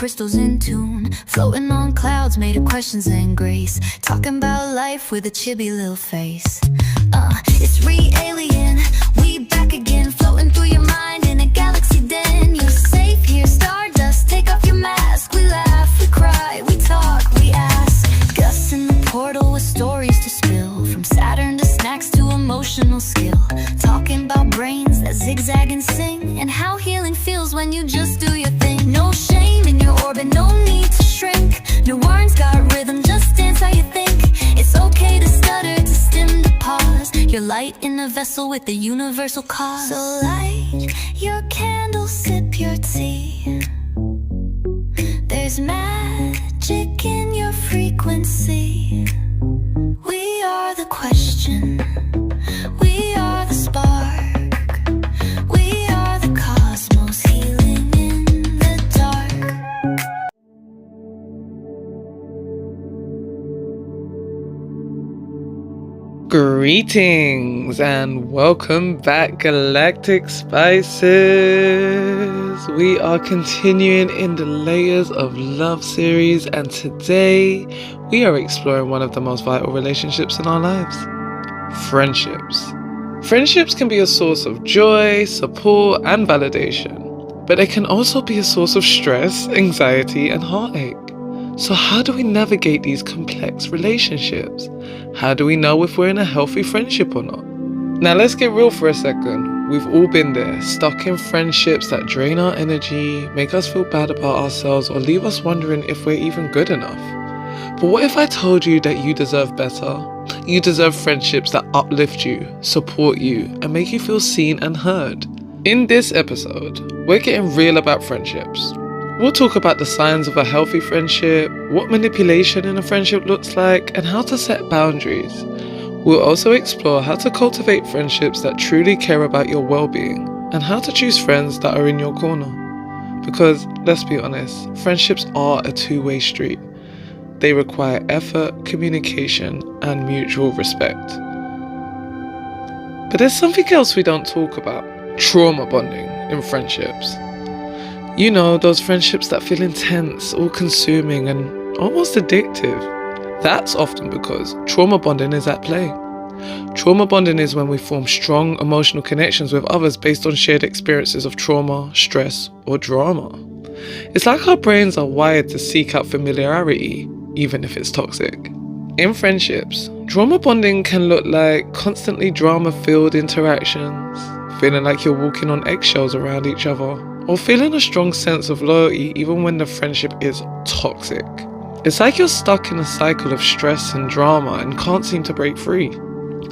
crystals in tune, floating on clouds made of questions and grace, talking about life with a chibi little face. It's RiAlien, we back again, floating through your mind in a galaxy den. You're safe here, stardust, take off your mask. We laugh, we cry, we talk, we ask. Gus in the portal with stories to spill, from Saturn to snacks to emotional skill, talking about brains that zigzag and sing, and how healing feels when you just do your thing. No shame in your orbit, no need to shrink. No words got rhythm, just dance how you think. It's okay to stutter, to stim, to pause. You're light in a vessel with the universal cause. So light your candle, sip your tea. There's magic in your frequency. We are the question, we are the spark, we are the cosmos, healing in the dark. Greetings and welcome back, Galactic Spices. We are continuing in the Layers of Love series, and today we are exploring one of the most vital relationships in our lives: friendships. Friendships can be a source of joy, support, and validation, but they can also be a source of stress, anxiety, and heartache. So how do we navigate these complex relationships? How do we know if we're in a healthy friendship or not? Now let's get real for a second. We've all been there, stuck in friendships that drain our energy, make us feel bad about ourselves, or leave us wondering if we're even good enough. But what if I told you that you deserve better? You deserve friendships that uplift you, support you, and make you feel seen and heard. In this episode, we're getting real about friendships. We'll talk about the signs of a healthy friendship, what manipulation in a friendship looks like, and how to set boundaries. We'll also explore how to cultivate friendships that truly care about your well-being, and how to choose friends that are in your corner. Because, let's be honest, friendships are a two-way street. They require effort, communication, and mutual respect. But there's something else we don't talk about: trauma bonding in friendships. You know, those friendships that feel intense, all-consuming, and almost addictive. That's often because trauma bonding is at play. Trauma bonding is when we form strong emotional connections with others based on shared experiences of trauma, stress, or drama. It's like our brains are wired to seek out familiarity, even if it's toxic. In friendships, trauma bonding can look like constantly drama-filled interactions, feeling like you're walking on eggshells around each other, or feeling a strong sense of loyalty even when the friendship is toxic. It's like you're stuck in a cycle of stress and drama and can't seem to break free.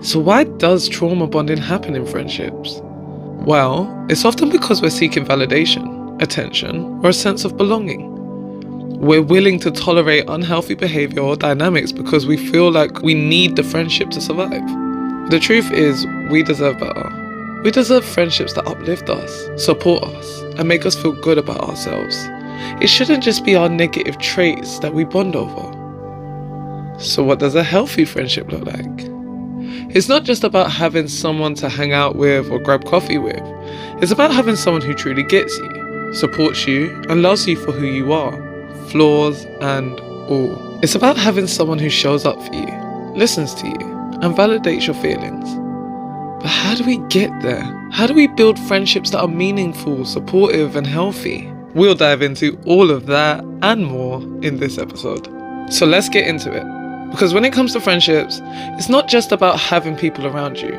So why does trauma bonding happen in friendships? Well, it's often because we're seeking validation, attention, or a sense of belonging. We're willing to tolerate unhealthy behavior or dynamics because we feel like we need the friendship to survive. The truth is, we deserve better. We deserve friendships that uplift us, support us, and make us feel good about ourselves. It shouldn't just be our negative traits that we bond over. So what does a healthy friendship look like? It's not just about having someone to hang out with or grab coffee with. It's about having someone who truly gets you, supports you, and loves you for who you are, flaws and all. It's about having someone who shows up for you, listens to you, and validates your feelings. But how do we get there? How do we build friendships that are meaningful, supportive, and healthy? We'll dive into all of that and more in this episode. So let's get into it. Because when it comes to friendships, it's not just about having people around you.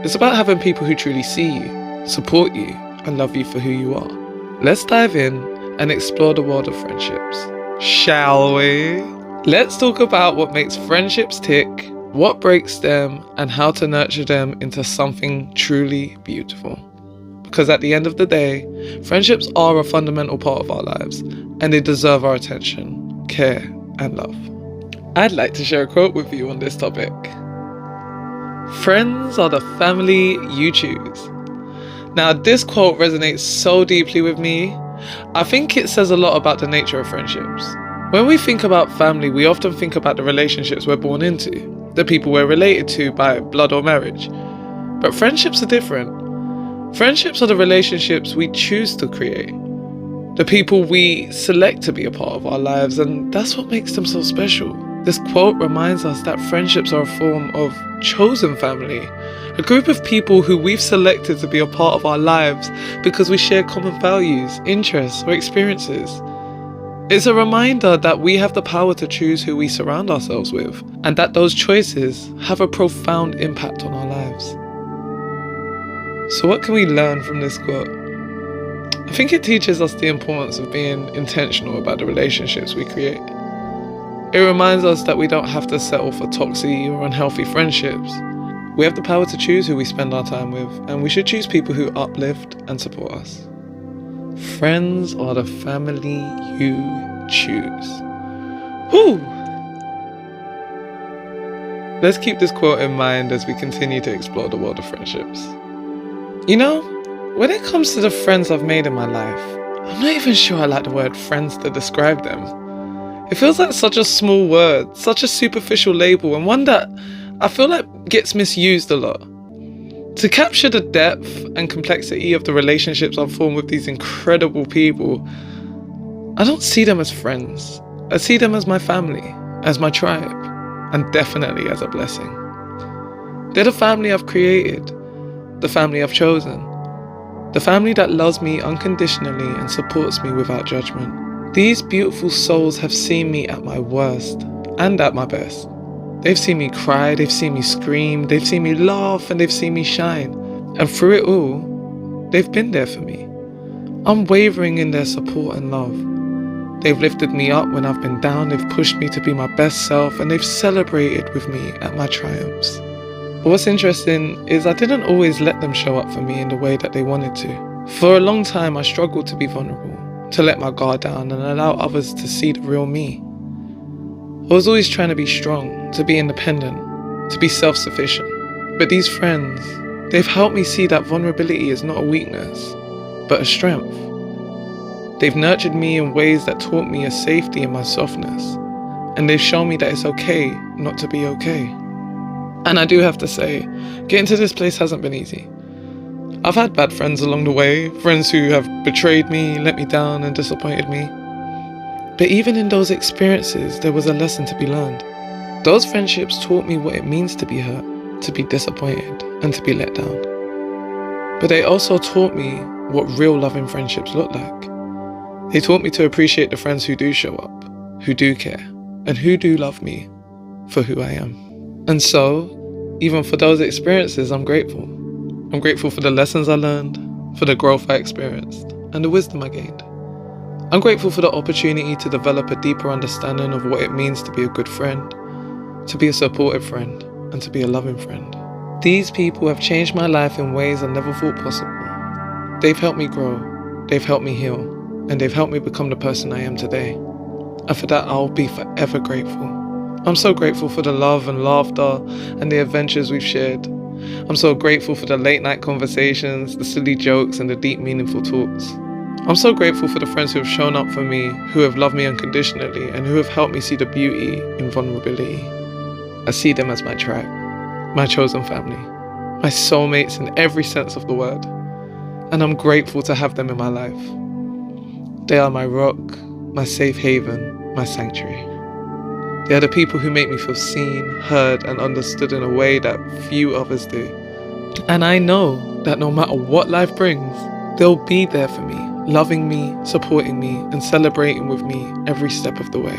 It's about having people who truly see you, support you, and love you for who you are. Let's dive in and explore the world of friendships. Shall we? Let's talk about what makes friendships tick, what breaks them, and how to nurture them into something truly beautiful. Because at the end of the day, friendships are a fundamental part of our lives, and they deserve our attention, care, and love. I'd like to share a quote with you on this topic. Friends are the family you choose. Now, this quote resonates so deeply with me. I think it says a lot about the nature of friendships. When we think about family, we often think about the relationships we're born into, the people we're related to by blood or marriage. But friendships are different. Friendships are the relationships we choose to create. the people we select to be a part of our lives, and that's what makes them so special. This quote reminds us that friendships are a form of chosen family, a group of people who we've selected to be a part of our lives because we share common values, interests, or experiences. It's a reminder that we have the power to choose who we surround ourselves with, and that those choices have a profound impact on our lives. So what can we learn from this quote? I think it teaches us the importance of being intentional about the relationships we create. It reminds us that we don't have to settle for toxic or unhealthy friendships. We have the power to choose who we spend our time with, and we should choose people who uplift and support us. Friends are the family you choose. Whew! Let's keep this quote in mind as we continue to explore the world of friendships. You know, when it comes to the friends I've made in my life, I'm not even sure I like the word friends to describe them. It feels like such a small word, such a superficial label, and one that I feel like gets misused a lot. To capture the depth and complexity of the relationships I've formed with these incredible people, I don't see them as friends. I see them as my family, as my tribe, and definitely as a blessing. They're the family I've created, the family I've chosen, the family that loves me unconditionally and supports me without judgment. These beautiful souls have seen me at my worst and at my best. They've seen me cry, they've seen me scream, they've seen me laugh, and they've seen me shine. And through it all, they've been there for me, unwavering in their support and love. They've lifted me up when I've been down, they've pushed me to be my best self, and they've celebrated with me at my triumphs. But what's interesting is I didn't always let them show up for me in the way that they wanted to. For a long time, I struggled to be vulnerable, to let my guard down and allow others to see the real me. I was always trying to be strong, to be independent, to be self-sufficient. But these friends, they've helped me see that vulnerability is not a weakness, but a strength. They've nurtured me in ways that taught me a safety in my softness, and they've shown me that it's okay not to be okay. And I do have to say, getting to this place hasn't been easy. I've had bad friends along the way, friends who have betrayed me, let me down, and disappointed me. But even in those experiences, there was a lesson to be learned. Those friendships taught me what it means to be hurt, to be disappointed, and to be let down. But they also taught me what real loving friendships look like. They taught me to appreciate the friends who do show up, who do care, and who do love me for who I am. And so, even for those experiences, I'm grateful. I'm grateful for the lessons I learned, for the growth I experienced, and the wisdom I gained. I'm grateful for the opportunity to develop a deeper understanding of what it means to be a good friend, to be a supportive friend, and to be a loving friend. These people have changed my life in ways I never thought possible. They've helped me grow, they've helped me heal, and they've helped me become the person I am today. And for that, I'll be forever grateful. I'm so grateful for the love and laughter and the adventures we've shared. I'm so grateful for the late night conversations, the silly jokes, and the deep, meaningful talks. I'm so grateful for the friends who have shown up for me, who have loved me unconditionally, and who have helped me see the beauty in vulnerability. I see them as my tribe, my chosen family, my soulmates in every sense of the word. And I'm grateful to have them in my life. They are my rock, my safe haven, my sanctuary. They are the people who make me feel seen, heard, and understood in a way that few others do. And I know that no matter what life brings, they'll be there for me, loving me, supporting me, and celebrating with me every step of the way.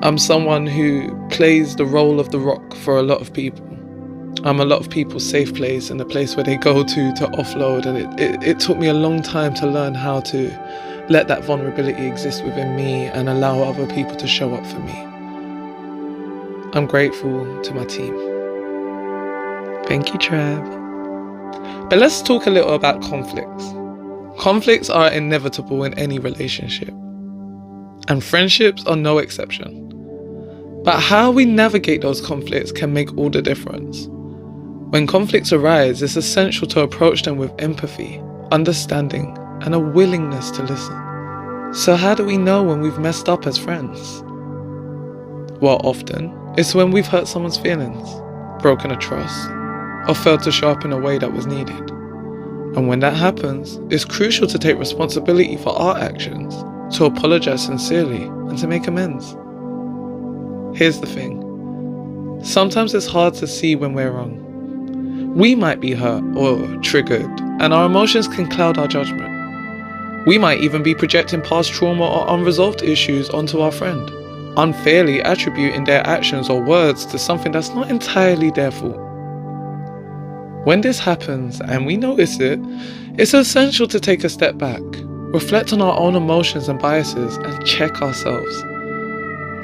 I'm someone who plays the role of the rock for a lot of people. I'm a lot of people's safe place and a place where they go to offload, and it took me a long time to learn how to let that vulnerability exist within me and allow other people to show up for me. I'm grateful to my team. Thank you, Trav. But let's talk a little about conflicts. Conflicts are inevitable in any relationship, and friendships are no exception. But how we navigate those conflicts can make all the difference. When conflicts arise, it's essential to approach them with empathy, understanding, and a willingness to listen. So how do we know when we've messed up as friends? Well, often, it's when we've hurt someone's feelings, broken a trust, or failed to show up in a way that was needed. And when that happens, it's crucial to take responsibility for our actions, to apologize sincerely, and to make amends. Here's the thing. Sometimes it's hard to see when we're wrong. We might be hurt or triggered, and our emotions can cloud our judgment. We might even be projecting past trauma or unresolved issues onto our friend, unfairly attributing their actions or words to something that's not entirely their fault. When this happens and we notice it, it's essential to take a step back, reflect on our own emotions and biases, and check ourselves.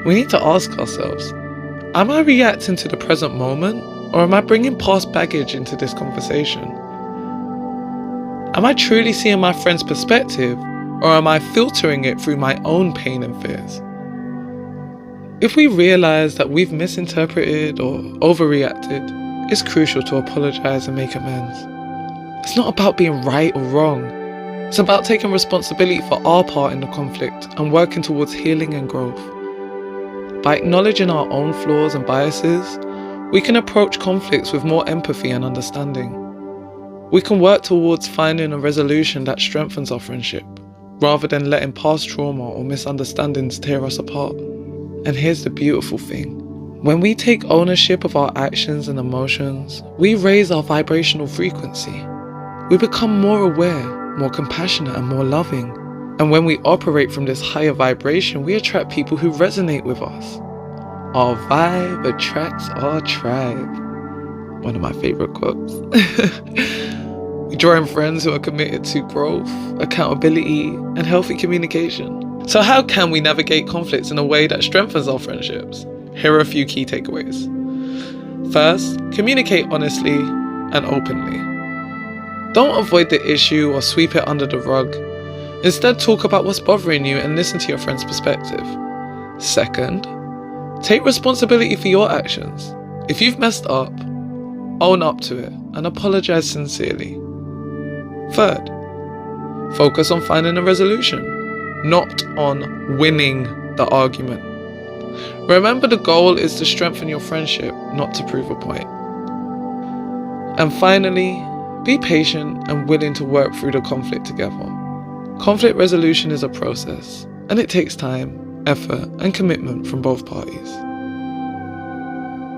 We need to ask ourselves, am I reacting to the present moment, or am I bringing past baggage into this conversation? Am I truly seeing my friend's perspective, or am I filtering it through my own pain and fears? If we realize that we've misinterpreted or overreacted, it's crucial to apologize and make amends. It's not about being right or wrong. It's about taking responsibility for our part in the conflict and working towards healing and growth. By acknowledging our own flaws and biases, we can approach conflicts with more empathy and understanding. We can work towards finding a resolution that strengthens our friendship, rather than letting past trauma or misunderstandings tear us apart. And here's the beautiful thing. When we take ownership of our actions and emotions, we raise our vibrational frequency. We become more aware, more compassionate, and more loving. And when we operate from this higher vibration, we attract people who resonate with us. Our vibe attracts our tribe. One of my favorite quotes. We draw in friends who are committed to growth, accountability, and healthy communication. So how can we navigate conflicts in a way that strengthens our friendships? Here are a few key takeaways. First, communicate honestly and openly. Don't avoid the issue or sweep it under the rug. Instead, talk about what's bothering you and listen to your friend's perspective. Second, take responsibility for your actions. If you've messed up, own up to it and apologize sincerely. Third, focus on finding a resolution, not on winning the argument. Remember, the goal is to strengthen your friendship, not to prove a point. And finally, be patient and willing to work through the conflict together. Conflict resolution is a process, and it takes time, effort, and commitment from both parties.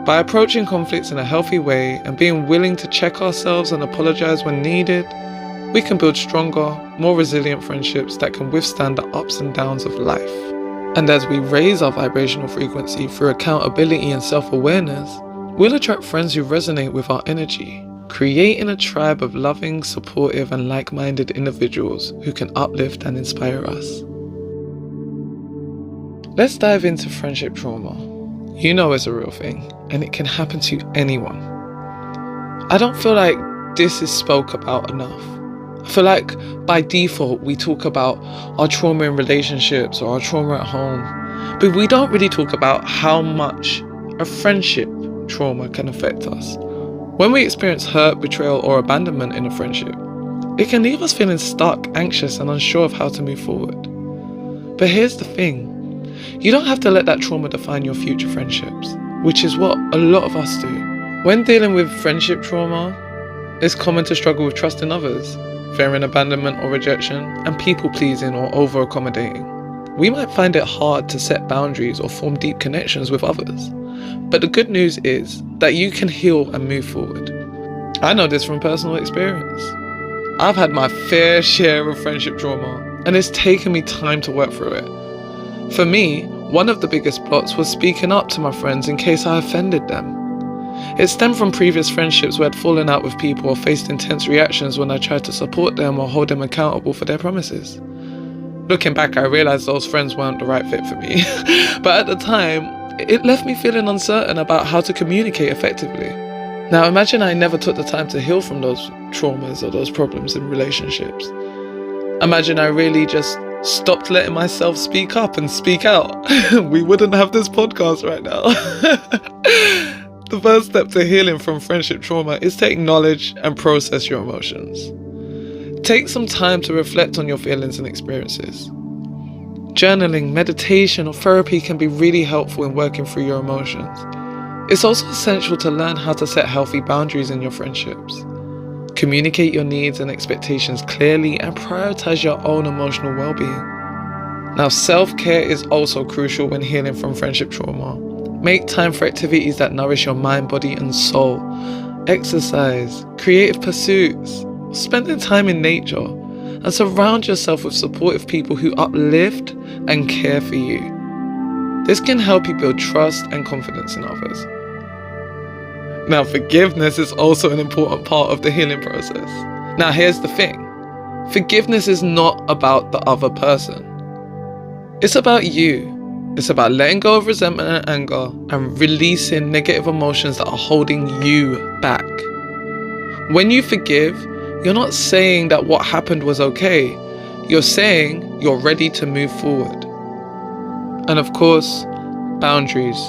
By approaching conflicts in a healthy way and being willing to check ourselves and apologize when needed, we can build stronger, more resilient friendships that can withstand the ups and downs of life. And as we raise our vibrational frequency through accountability and self-awareness, we'll attract friends who resonate with our energy, creating a tribe of loving, supportive, and like-minded individuals who can uplift and inspire us. Let's dive into friendship trauma. You know it's a real thing, and it can happen to anyone. I don't feel like this is spoke about enough. I feel like by default we talk about our trauma in relationships or our trauma at home, but we don't really talk about how much a friendship trauma can affect us. When we experience hurt, betrayal, or abandonment in a friendship, it can leave us feeling stuck, anxious, and unsure of how to move forward. But here's the thing. You don't have to let that trauma define your future friendships, which is what a lot of us do. When dealing with friendship trauma, it's common to struggle with trusting others, fearing abandonment or rejection, and people-pleasing or over-accommodating. We might find it hard to set boundaries or form deep connections with others. But the good news is that you can heal and move forward. I know this from personal experience. I've had my fair share of friendship trauma, and it's taken me time to work through it. For me, one of the biggest blocks was speaking up to my friends in case I offended them. It stemmed from previous friendships where I'd fallen out with people or faced intense reactions when I tried to support them or hold them accountable for their promises. Looking back, I realized those friends weren't the right fit for me. But at the time, it left me feeling uncertain about how to communicate effectively. Now imagine I never took the time to heal from those traumas or those problems in relationships. Imagine I really just stopped letting myself speak up and speak out. We wouldn't have this podcast right now. The first step to healing from friendship trauma is to acknowledge and process your emotions. Take some time to reflect on your feelings and experiences. Journaling, meditation, or therapy can be really helpful in working through your emotions. It's also essential to learn how to set healthy boundaries in your friendships. Communicate your needs and expectations clearly and prioritize your own emotional well-being. Now, self-care is also crucial when healing from friendship trauma. Make time for activities that nourish your mind, body, and soul. Exercise, creative pursuits, spending time in nature, and surround yourself with supportive people who uplift and care for you. This can help you build trust and confidence in others. Now, forgiveness is also an important part of the healing process. Now, here's the thing. Forgiveness is not about the other person. It's about you. It's about letting go of resentment and anger and releasing negative emotions that are holding you back. When you forgive, you're not saying that what happened was okay. You're saying you're ready to move forward. And of course, boundaries.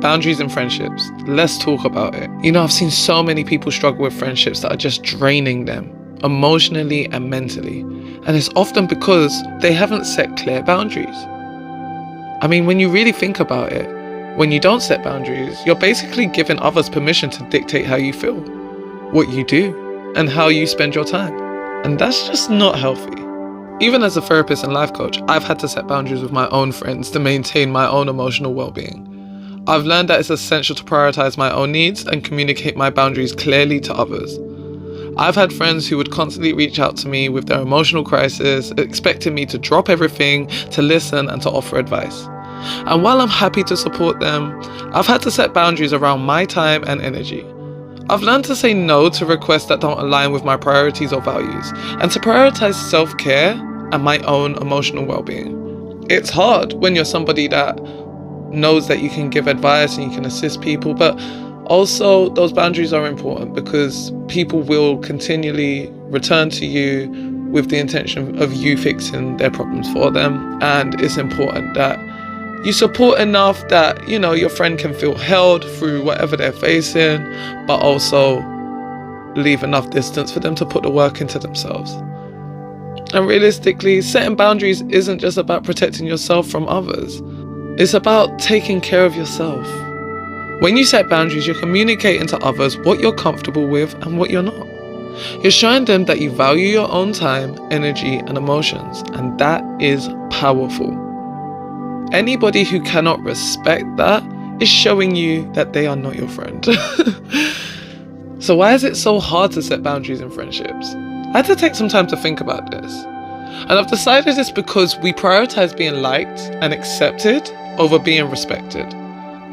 Boundaries in friendships. Let's talk about it. You know, I've seen so many people struggle with friendships that are just draining them emotionally and mentally. And it's often because they haven't set clear boundaries. I mean, when you really think about it, when you don't set boundaries, you're basically giving others permission to dictate how you feel, what you do, and how you spend your time. And that's just not healthy. Even as a therapist and life coach, I've had to set boundaries with my own friends to maintain my own emotional well-being. I've learned that it's essential to prioritize my own needs and communicate my boundaries clearly to others. I've had friends who would constantly reach out to me with their emotional crisis, expecting me to drop everything, to listen and to offer advice. And while I'm happy to support them, I've had to set boundaries around my time and energy. I've learned to say no to requests that don't align with my priorities or values, and to prioritize self-care and my own emotional well-being. It's hard when you're somebody that knows that you can give advice and you can assist people, but also those boundaries are important because people will continually return to you with the intention of you fixing their problems for them. And it's important that you support enough that, you know, your friend can feel held through whatever they're facing, but also leave enough distance for them to put the work into themselves. And realistically, setting boundaries isn't just about protecting yourself from others. It's about taking care of yourself. When you set boundaries, you're communicating to others what you're comfortable with and what you're not. You're showing them that you value your own time, energy, and emotions, and that is powerful. Anybody who cannot respect that is showing you that they are not your friend. So why is it so hard to set boundaries in friendships? I had to take some time to think about this. And I've decided it's because we prioritize being liked and accepted over being respected.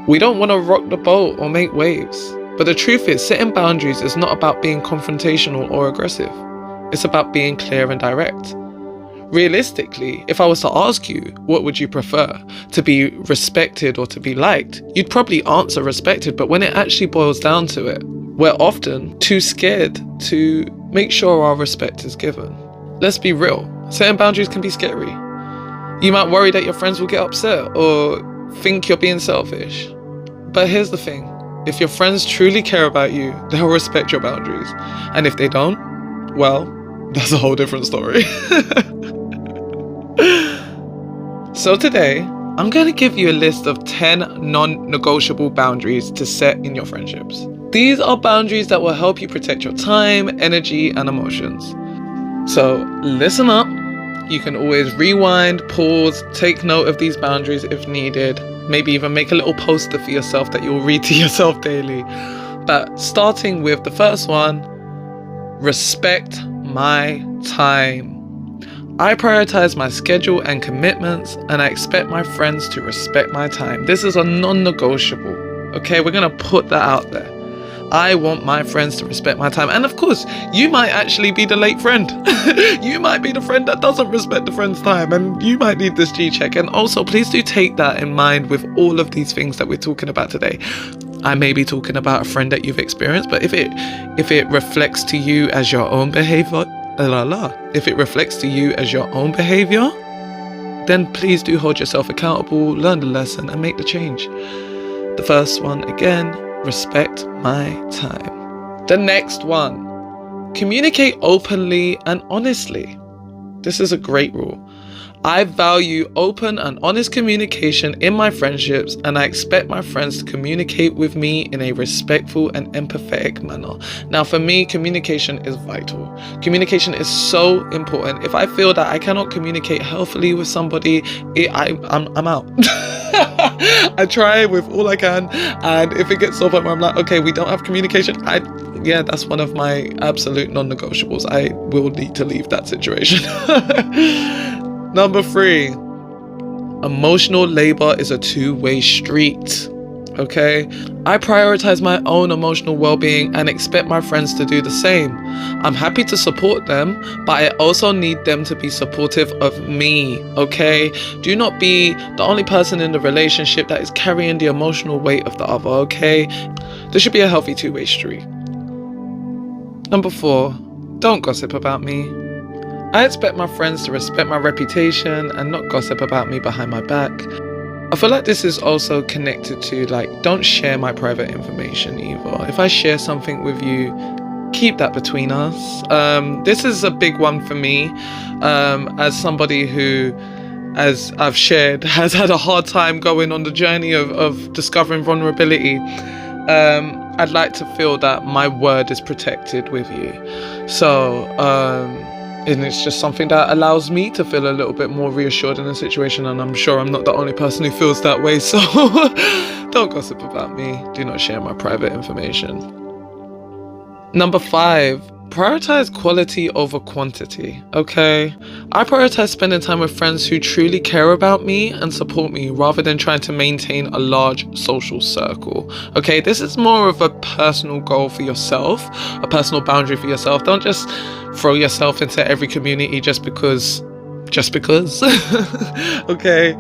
We don't want to rock the boat or make waves. But the truth is, setting boundaries is not about being confrontational or aggressive. It's about being clear and direct. Realistically, if I was to ask you, what would you prefer? To be respected or to be liked? You'd probably answer respected, but when it actually boils down to it, we're often too scared to make sure our respect is given. Let's be real, setting boundaries can be scary. You might worry that your friends will get upset or think you're being selfish. But here's the thing, if your friends truly care about you, they'll respect your boundaries. And if they don't, well, that's a whole different story. So today, I'm going to give you a list of 10 non-negotiable boundaries to set in your friendships. These are boundaries that will help you protect your time, energy, and emotions. So listen up. You can always rewind, pause, take note of these boundaries if needed. Maybe even make a little poster for yourself that you'll read to yourself daily. But starting with the first one, respect my time. I prioritize my schedule and commitments, and I expect my friends to respect my time. This is a non-negotiable. Okay, we're going to put that out there. I want my friends to respect my time. And of course, you might actually be the late friend. You might be the friend that doesn't respect the friend's time, and you might need this G-check. And also, please do take that in mind with all of these things that we're talking about today. I may be talking about a friend that you've experienced, but if it reflects to you as your own behavior, if it reflects to you as your own behavior, then please do hold yourself accountable, learn the lesson, and make the change. The first one, again, respect my time. The next one, communicate openly and honestly. This is a great rule. I value open and honest communication in my friendships, and I expect my friends to communicate with me in a respectful and empathetic manner. Now, for me, communication is vital. Communication is so important. If I feel that I cannot communicate healthily with somebody, I'm out. I try with all I can, and if it gets so far where I'm like, okay, we don't have communication, that's one of my absolute non-negotiables. I will need to leave that situation. Number 3, emotional labor is a two-way street. Okay, I prioritize my own emotional well-being and expect my friends to do the same. I'm happy to support them, but I also need them to be supportive of me. Okay, do not be the only person in the relationship that is carrying the emotional weight of the other. Okay, there should be a healthy two-way street. Number 4, don't gossip about me. I expect my friends to respect my reputation and not gossip about me behind my back. I feel like this is also connected to, like, don't share my private information either. If I share something with you, keep that between us. This is a big one for me, as somebody who, as I've shared, has had a hard time going on the journey of discovering vulnerability. I'd like to feel that my word is protected with you. So, and it's just something that allows me to feel a little bit more reassured in a situation, and I'm sure I'm not the only person who feels that way. So don't gossip about me. Do not share my private information. Number 5, prioritize quality over quantity. Okay, I prioritize spending time with friends who truly care about me and support me rather than trying to maintain a large social circle. Okay, this is more of a personal goal for yourself, a personal boundary for yourself. Don't just throw yourself into every community just because. Okay,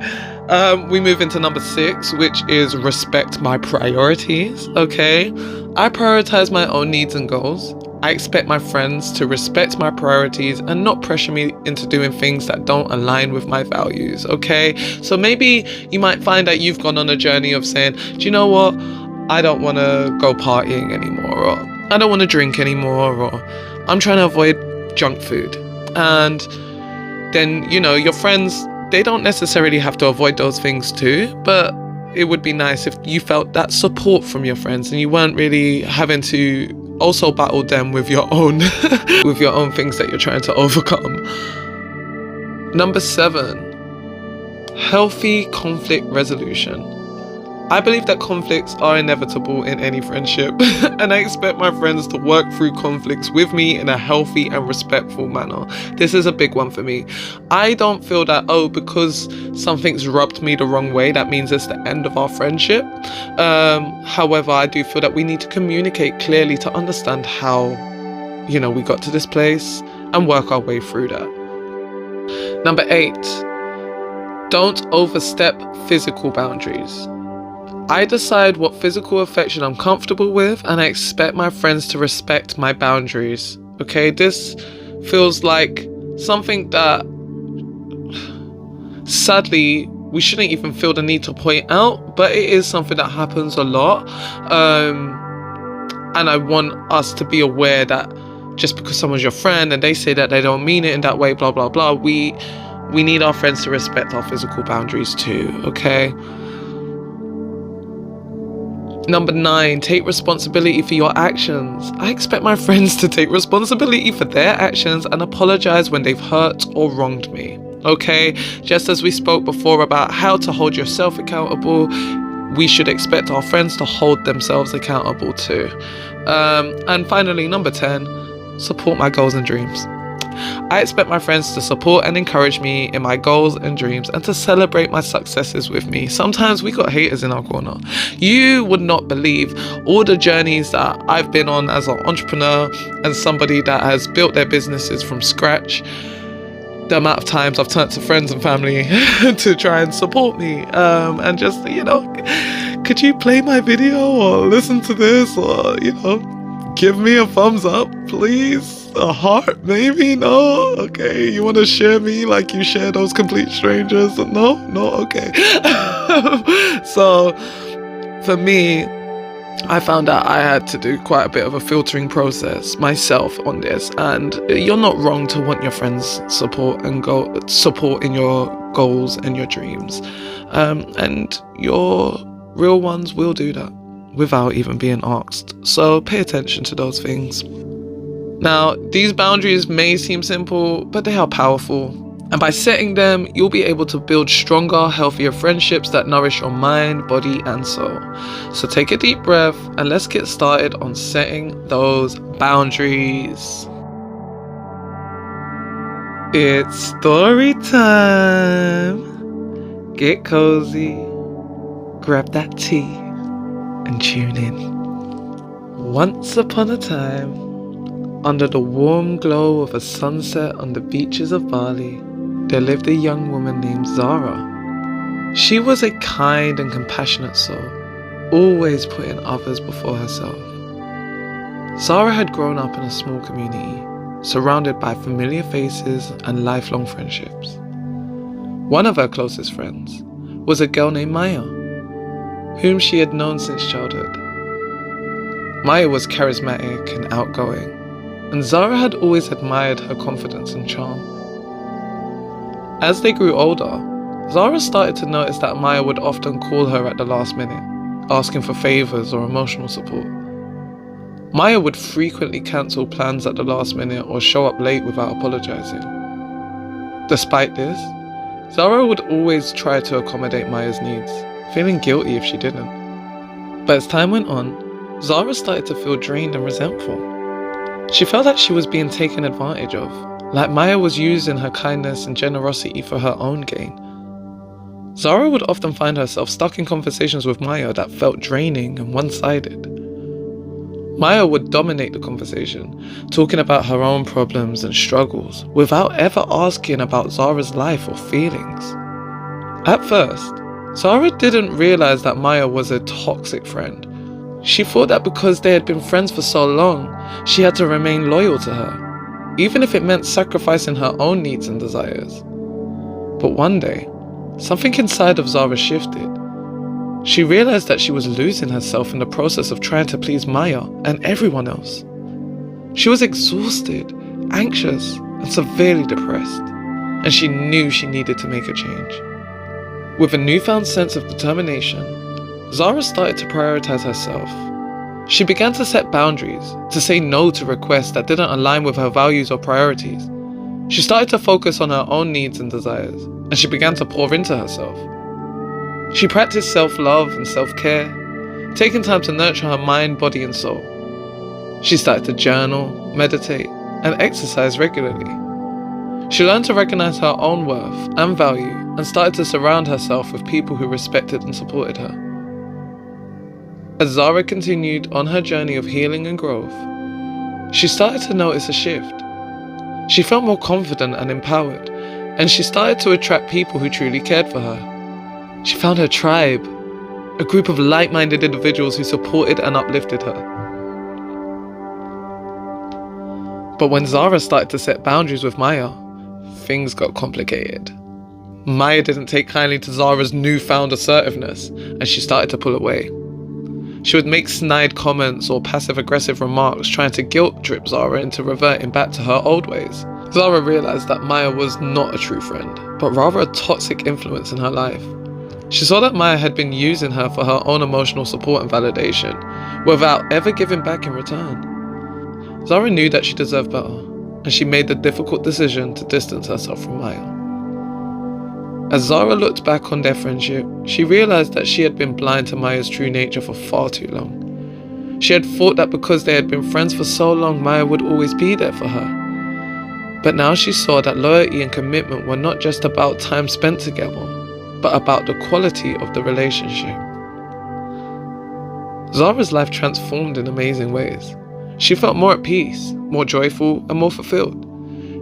we move into number 6, which is respect my priorities. Okay, I prioritize my own needs and goals. I expect my friends to respect my priorities and not pressure me into doing things that don't align with my values. Okay, so maybe you might find that you've gone on a journey of saying, do you know what, I don't want to go partying anymore, or I don't want to drink anymore, or I'm trying to avoid junk food. And then, you know, your friends, they don't necessarily have to avoid those things too, but it would be nice if you felt that support from your friends and you weren't really having to also battle them with your own with your own things that you're trying to overcome. Number 7, healthy conflict resolution. I believe that conflicts are inevitable in any friendship, and I expect my friends to work through conflicts with me in a healthy and respectful manner. This is a big one for me. I don't feel that, because something's rubbed me the wrong way, that means it's the end of our friendship. However, I do feel that we need to communicate clearly to understand how, you know, we got to this place and work our way through that. Number 8, don't overstep physical boundaries. I decide what physical affection I'm comfortable with, and I expect my friends to respect my boundaries. Okay, this feels like something that sadly we shouldn't even feel the need to point out, but it is something that happens a lot. And I want us to be aware that just because someone's your friend and they say that they don't mean it in that way, blah blah blah, we need our friends to respect our physical boundaries too. Okay. Number 9, take responsibility for your actions. I expect my friends to take responsibility for their actions and apologize when they've hurt or wronged me. Okay, just as we spoke before about how to hold yourself accountable, we should expect our friends to hold themselves accountable too. And finally, number 10, support my goals and dreams. I expect my friends to support and encourage me in my goals and dreams and to celebrate my successes with me. Sometimes we got haters in our corner. You would not believe all the journeys that I've been on as an entrepreneur and somebody that has built their businesses from scratch. The amount of times I've turned to friends and family to try and support me, and just, you know, could you play my video or listen to this, or, you know, give me a thumbs up, please. A heart, maybe? No? Okay. You want to share me like you share those complete strangers? No? Okay. So, for me, I found out I had to do quite a bit of a filtering process myself on this, and you're not wrong to want your friends' support and support in your goals and your dreams, and your real ones will do that without even being asked. So pay attention to those things. Now, these boundaries may seem simple, but they are powerful. And by setting them, you'll be able to build stronger, healthier friendships that nourish your mind, body, and soul. So take a deep breath and let's get started on setting those boundaries. It's story time. Get cozy, grab that tea, and tune in. Once upon a time, under the warm glow of a sunset on the beaches of Bali, there lived a young woman named Zara. She was a kind and compassionate soul, always putting others before herself. Zara had grown up in a small community, surrounded by familiar faces and lifelong friendships. One of her closest friends was a girl named Maya, whom she had known since childhood. Maya was charismatic and outgoing, and Zara had always admired her confidence and charm. As they grew older, Zara started to notice that Maya would often call her at the last minute, asking for favors or emotional support. Maya would frequently cancel plans at the last minute or show up late without apologizing. Despite this, Zara would always try to accommodate Maya's needs, feeling guilty if she didn't. But as time went on, Zara started to feel drained and resentful. She felt that she was being taken advantage of, like Maya was using her kindness and generosity for her own gain. Zara would often find herself stuck in conversations with Maya that felt draining and one-sided. Maya would dominate the conversation, talking about her own problems and struggles without ever asking about Zara's life or feelings. At first, Zara didn't realize that Maya was a toxic friend. She thought that because they had been friends for so long, she had to remain loyal to her, even if it meant sacrificing her own needs and desires. But one day, something inside of Zara shifted. She realized that she was losing herself in the process of trying to please Maya and everyone else. She was exhausted, anxious, and severely depressed, and she knew she needed to make a change. With a newfound sense of determination, Zara started to prioritize herself. She began to set boundaries, to say no to requests that didn't align with her values or priorities. She started to focus on her own needs and desires, and she began to pour into herself. She practiced self-love and self-care, taking time to nurture her mind, body, and soul. She started to journal, meditate, and exercise regularly. She learned to recognize her own worth and value and started to surround herself with people who respected and supported her. As Zara continued on her journey of healing and growth, she started to notice a shift. She felt more confident and empowered, and she started to attract people who truly cared for her. She found her tribe, a group of like-minded individuals who supported and uplifted her. But when Zara started to set boundaries with Maya, things got complicated. Maya didn't take kindly to Zara's newfound assertiveness, and she started to pull away. She would make snide comments or passive-aggressive remarks trying to guilt-trip Zara into reverting back to her old ways. Zara realized that Maya was not a true friend, but rather a toxic influence in her life. She saw that Maya had been using her for her own emotional support and validation, without ever giving back in return. Zara knew that she deserved better, and she made the difficult decision to distance herself from Maya. As Zara looked back on their friendship, she realized that she had been blind to Maya's true nature for far too long. She had thought that because they had been friends for so long, Maya would always be there for her. But now she saw that loyalty and commitment were not just about time spent together, but about the quality of the relationship. Zara's life transformed in amazing ways. She felt more at peace, more joyful, and more fulfilled.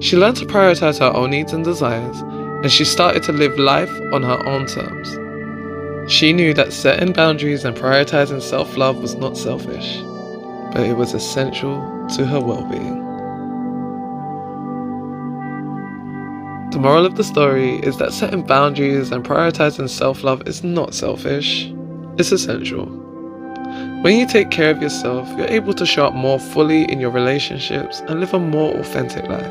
She learned to prioritize her own needs and desires, and she started to live life on her own terms. She knew that setting boundaries and prioritizing self-love was not selfish, but it was essential to her well-being. The moral of the story is that setting boundaries and prioritizing self-love is not selfish, it's essential. When you take care of yourself, you're able to show up more fully in your relationships and live a more authentic life.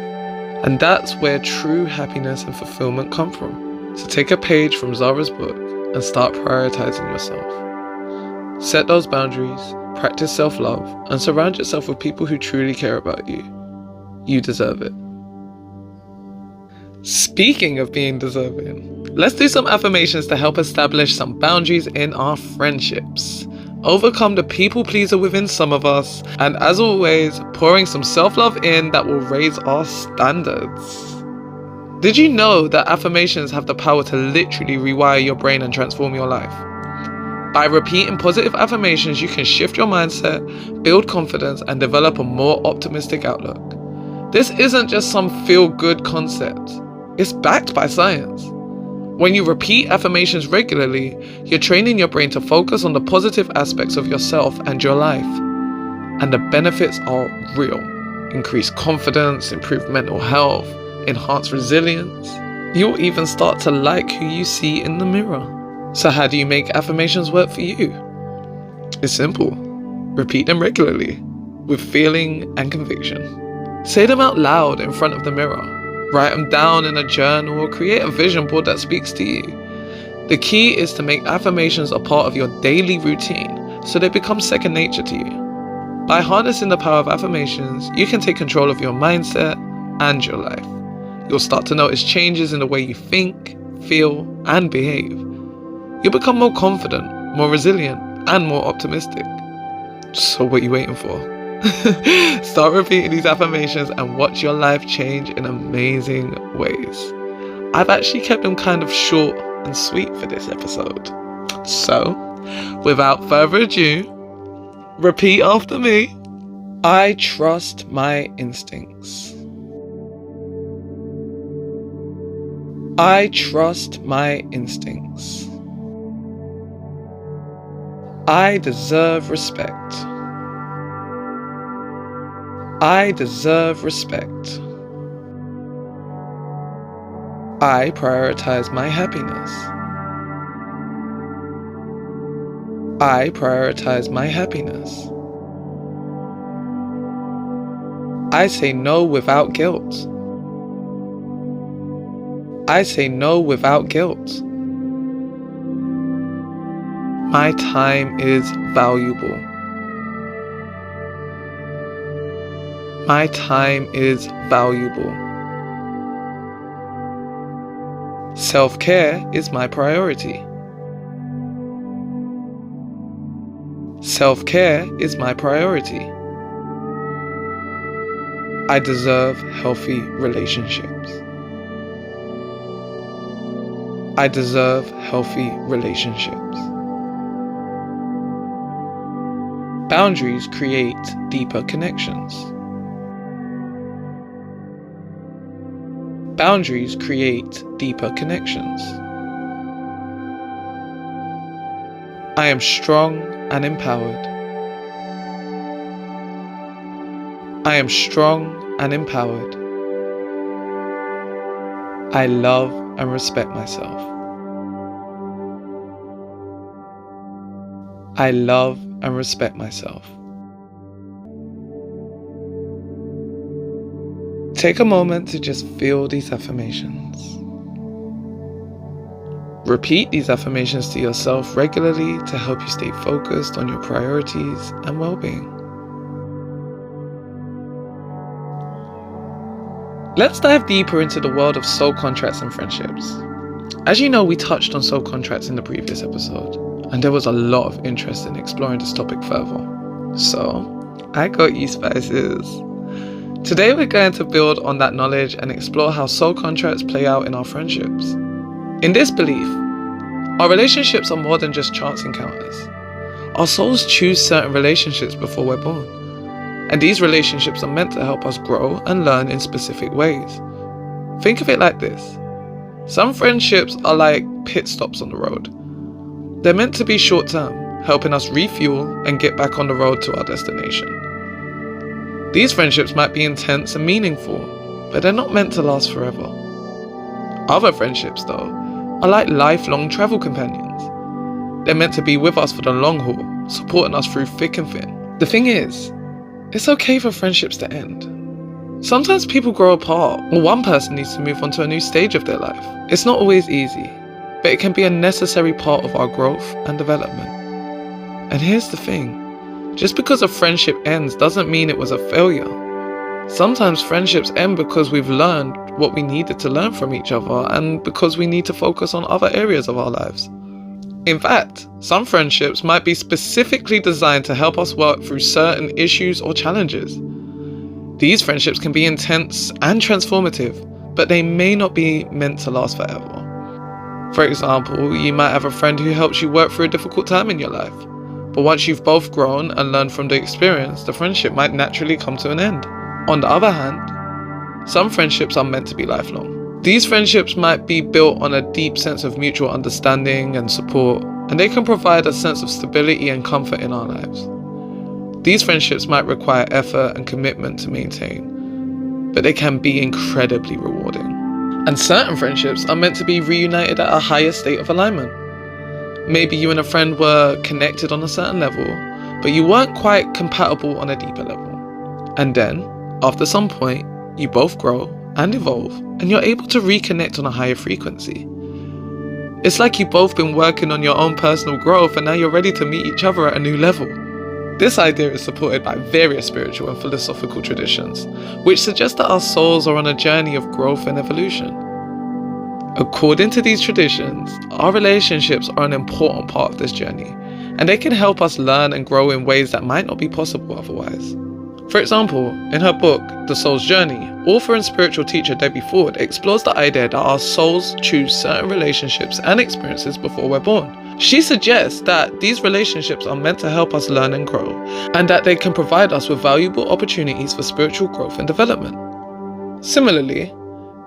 And that's where true happiness and fulfillment come from. So take a page from Zara's book and start prioritizing yourself. Set those boundaries, practice self-love, and surround yourself with people who truly care about you. You deserve it. Speaking of being deserving, let's do some affirmations to help establish some boundaries in our friendships. Overcome the people pleaser within some of us, and as always, pouring some self-love in that will raise our standards. Did you know that affirmations have the power to literally rewire your brain and transform your life? By repeating positive affirmations, you can shift your mindset, build confidence, and develop a more optimistic outlook. This isn't just some feel-good concept. It's backed by science. When you repeat affirmations regularly, you're training your brain to focus on the positive aspects of yourself and your life. And the benefits are real. Increased confidence, improved mental health, enhanced resilience. You'll even start to like who you see in the mirror. So how do you make affirmations work for you? It's simple. Repeat them regularly, with feeling and conviction. Say them out loud in front of the mirror. Write them down in a journal or create a vision board that speaks to you. The key is to make affirmations a part of your daily routine so they become second nature to you. By harnessing the power of affirmations, you can take control of your mindset and your life. You'll start to notice changes in the way you think, feel, and behave. You'll become more confident, more resilient, and more optimistic. So what are you waiting for? Start repeating these affirmations and watch your life change in amazing ways. I've actually kept them kind of short and sweet for this episode. So, without further ado, repeat after me. I trust my instincts. I trust my instincts. I deserve respect. I deserve respect. I prioritize my happiness. I prioritize my happiness. I say no without guilt. I say no without guilt. My time is valuable. My time is valuable. Self-care is my priority. Self-care is my priority. I deserve healthy relationships. I deserve healthy relationships. Boundaries create deeper connections. Boundaries create deeper connections. I am strong and empowered. I am strong and empowered. I love and respect myself. I love and respect myself. Take a moment to just feel these affirmations. Repeat these affirmations to yourself regularly to help you stay focused on your priorities and well-being. Let's dive deeper into the world of soul contracts and friendships. As you know, we touched on soul contracts in the previous episode, and there was a lot of interest in exploring this topic further. So, I got you spices. Today we're going to build on that knowledge and explore how soul contracts play out in our friendships. In this belief, our relationships are more than just chance encounters. Our souls choose certain relationships before we're born, and these relationships are meant to help us grow and learn in specific ways. Think of it like this. Some friendships are like pit stops on the road. They're meant to be short-term, helping us refuel and get back on the road to our destination. These friendships might be intense and meaningful, but they're not meant to last forever. Other friendships, though, are like lifelong travel companions. They're meant to be with us for the long haul, supporting us through thick and thin. The thing is, it's okay for friendships to end. Sometimes people grow apart, or one person needs to move on to a new stage of their life. It's not always easy, but it can be a necessary part of our growth and development. And here's the thing, just because a friendship ends doesn't mean it was a failure. Sometimes friendships end because we've learned what we needed to learn from each other and because we need to focus on other areas of our lives. In fact, some friendships might be specifically designed to help us work through certain issues or challenges. These friendships can be intense and transformative, but they may not be meant to last forever. For example, you might have a friend who helps you work through a difficult time in your life, but once you've both grown and learned from the experience, the friendship might naturally come to an end. On the other hand, some friendships are meant to be lifelong. These friendships might be built on a deep sense of mutual understanding and support, and they can provide a sense of stability and comfort in our lives. These friendships might require effort and commitment to maintain, but they can be incredibly rewarding. And certain friendships are meant to be reunited at a higher state of alignment. Maybe you and a friend were connected on a certain level, but you weren't quite compatible on a deeper level. And then, after some point, you both grow and evolve, and you're able to reconnect on a higher frequency. It's like you've both been working on your own personal growth and now you're ready to meet each other at a new level. This idea is supported by various spiritual and philosophical traditions, which suggest that our souls are on a journey of growth and evolution. According to these traditions, our relationships are an important part of this journey, and they can help us learn and grow in ways that might not be possible otherwise. For example, in her book, The Soul's Journey, author and spiritual teacher Debbie Ford explores the idea that our souls choose certain relationships and experiences before we're born. She suggests that these relationships are meant to help us learn and grow, and that they can provide us with valuable opportunities for spiritual growth and development. Similarly,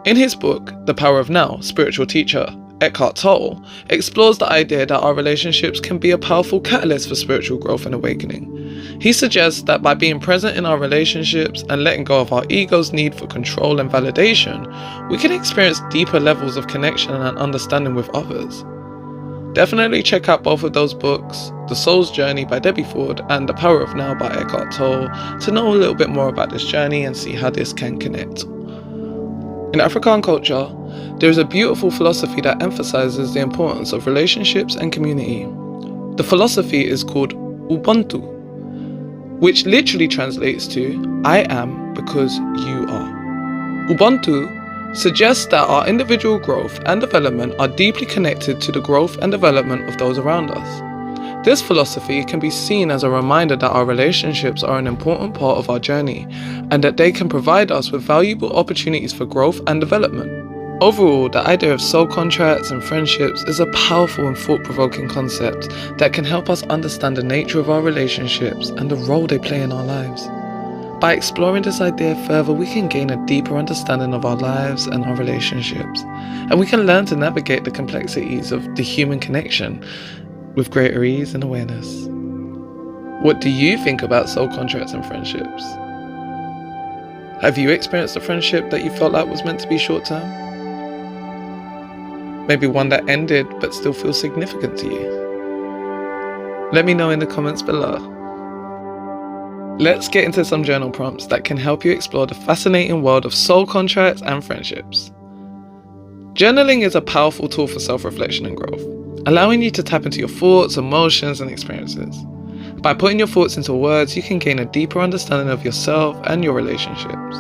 in his book, The Power of Now, spiritual teacher Eckhart Tolle explores the idea that our relationships can be a powerful catalyst for spiritual growth and awakening. He suggests that by being present in our relationships and letting go of our ego's need for control and validation, we can experience deeper levels of connection and understanding with others. Definitely check out both of those books, The Soul's Journey by Debbie Ford and The Power of Now by Eckhart Tolle, to know a little bit more about this journey and see how this can connect. In African culture, there is a beautiful philosophy that emphasizes the importance of relationships and community. The philosophy is called Ubuntu, which literally translates to I am because you are. Ubuntu suggests that our individual growth and development are deeply connected to the growth and development of those around us. This philosophy can be seen as a reminder that our relationships are an important part of our journey and that they can provide us with valuable opportunities for growth and development. Overall, the idea of soul contracts and friendships is a powerful and thought-provoking concept that can help us understand the nature of our relationships and the role they play in our lives. By exploring this idea further, we can gain a deeper understanding of our lives and our relationships, and we can learn to navigate the complexities of the human connection with greater ease and awareness. What do you think about soul contracts and friendships? Have you experienced a friendship that you felt like was meant to be short-term? Maybe one that ended but still feels significant to you? Let me know in the comments below. Let's get into some journal prompts that can help you explore the fascinating world of soul contracts and friendships. Journaling is a powerful tool for self-reflection and growth, allowing you to tap into your thoughts, emotions, and experiences. By putting your thoughts into words, you can gain a deeper understanding of yourself and your relationships.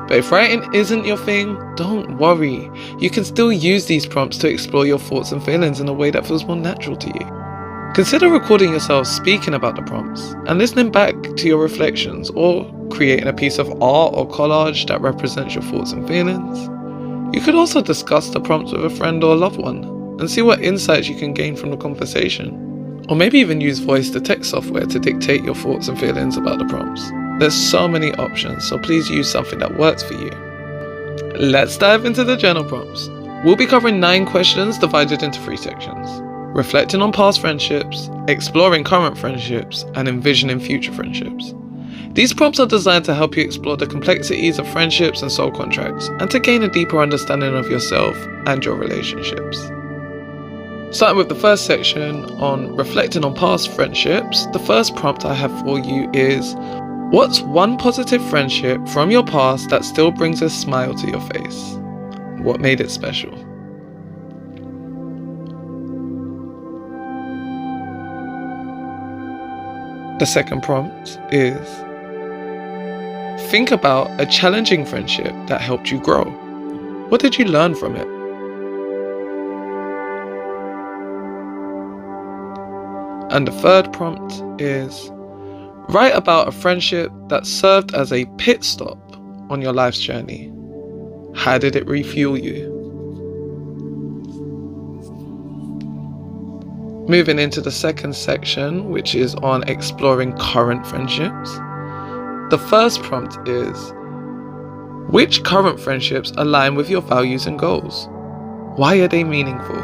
But if writing isn't your thing, don't worry. You can still use these prompts to explore your thoughts and feelings in a way that feels more natural to you. Consider recording yourself speaking about the prompts and listening back to your reflections, or creating a piece of art or collage that represents your thoughts and feelings. You could also discuss the prompts with a friend or a loved one and see what insights you can gain from the conversation. Or maybe even use voice-to-text software to dictate your thoughts and feelings about the prompts. There's so many options, so please use something that works for you. Let's dive into the journal prompts. We'll be covering 9 questions divided into 3 sections: reflecting on past friendships, exploring current friendships, and envisioning future friendships. These prompts are designed to help you explore the complexities of friendships and soul contracts, and to gain a deeper understanding of yourself and your relationships. Starting with the first section on reflecting on past friendships, the first prompt I have for you is, what's one positive friendship from your past that still brings a smile to your face? What made it special? The second prompt is, think about a challenging friendship that helped you grow. What did you learn from it? And the third prompt is, write about a friendship that served as a pit stop on your life's journey. How did it refuel you? Moving into the second section, which is on exploring current friendships. The first prompt is, which current friendships align with your values and goals? Why are they meaningful?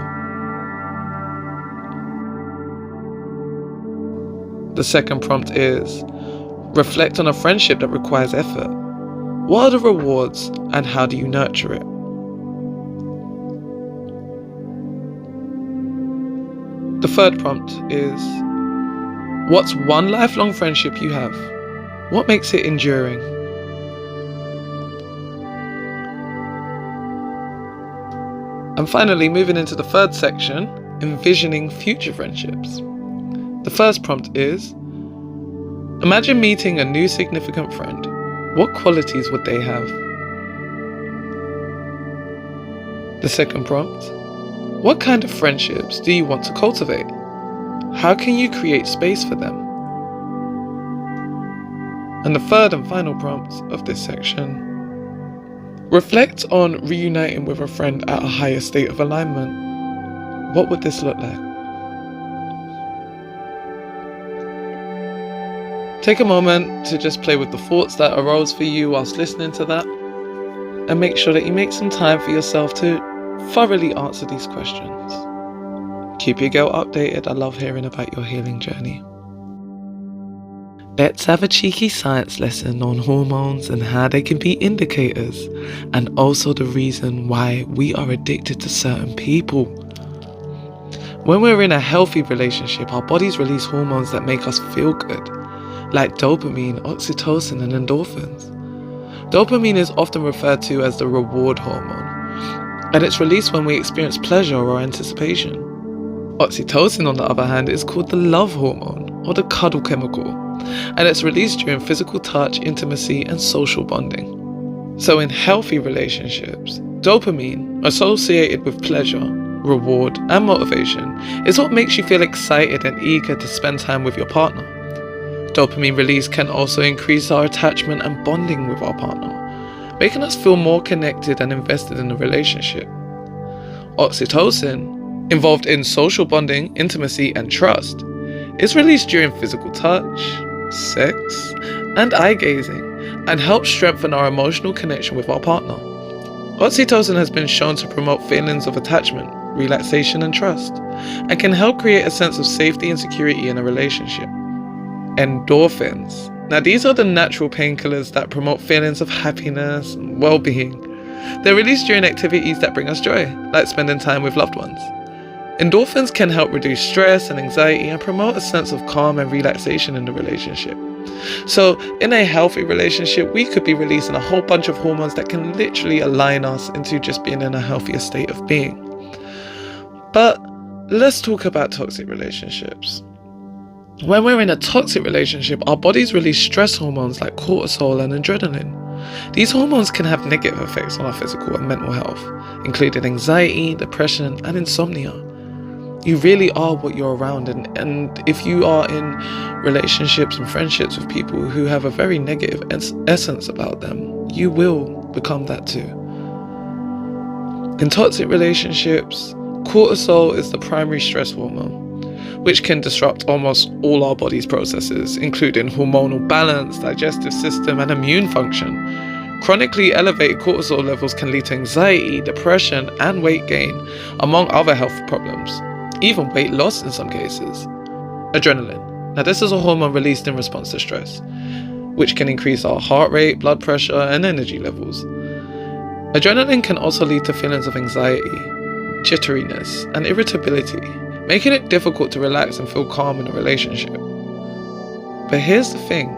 The second prompt is, reflect on a friendship that requires effort. What are the rewards and how do you nurture it? The third prompt is, what's one lifelong friendship you have? What makes it enduring? And finally, moving into the third section, envisioning future friendships. The first prompt is, imagine meeting a new significant friend. What qualities would they have? The second prompt, what kind of friendships do you want to cultivate? How can you create space for them? And the third and final prompt of this section, reflect on reuniting with a friend at a higher state of alignment. What would this look like? Take a moment to just play with the thoughts that arose for you whilst listening to that, and make sure that you make some time for yourself to thoroughly answer these questions. Keep your girl updated. I love hearing about your healing journey. Let's have a cheeky science lesson on hormones and how they can be indicators, and also the reason why we are addicted to certain people. When we're in a healthy relationship, our bodies release hormones that make us feel good, like dopamine, oxytocin, and endorphins. Dopamine is often referred to as the reward hormone, and it's released when we experience pleasure or anticipation. Oxytocin, on the other hand, is called the love hormone, or the cuddle chemical, and it's released during physical touch, intimacy, and social bonding. So in healthy relationships, dopamine, associated with pleasure, reward, and motivation, is what makes you feel excited and eager to spend time with your partner. Dopamine release can also increase our attachment and bonding with our partner, making us feel more connected and invested in the relationship. Oxytocin, involved in social bonding, intimacy, and trust, is released during physical touch, sex, and eye gazing, and helps strengthen our emotional connection with our partner. Oxytocin has been shown to promote feelings of attachment, relaxation, and trust, and can help create a sense of safety and security in a relationship. Endorphins. Now, these are the natural painkillers that promote feelings of happiness and well-being. They're released during activities that bring us joy, like spending time with loved ones. Endorphins can help reduce stress and anxiety and promote a sense of calm and relaxation in the relationship. So, in a healthy relationship, we could be releasing a whole bunch of hormones that can literally align us into just being in a healthier state of being. But let's talk about toxic relationships. When we're in a toxic relationship, our bodies release stress hormones like cortisol and adrenaline. These hormones can have negative effects on our physical and mental health, including anxiety, depression, and insomnia. You really are what you're around, and if you are in relationships and friendships with people who have a very negative essence about them, you will become that too. In toxic relationships, cortisol is the primary stress hormone, which can disrupt almost all our body's processes, including hormonal balance, digestive system, and immune function. Chronically elevated cortisol levels can lead to anxiety, depression, and weight gain, among other health problems, even weight loss in some cases. Adrenaline. Now, this is a hormone released in response to stress, which can increase our heart rate, blood pressure, and energy levels. Adrenaline can also lead to feelings of anxiety, jitteriness, and irritability, making it difficult to relax and feel calm in a relationship. But here's the thing,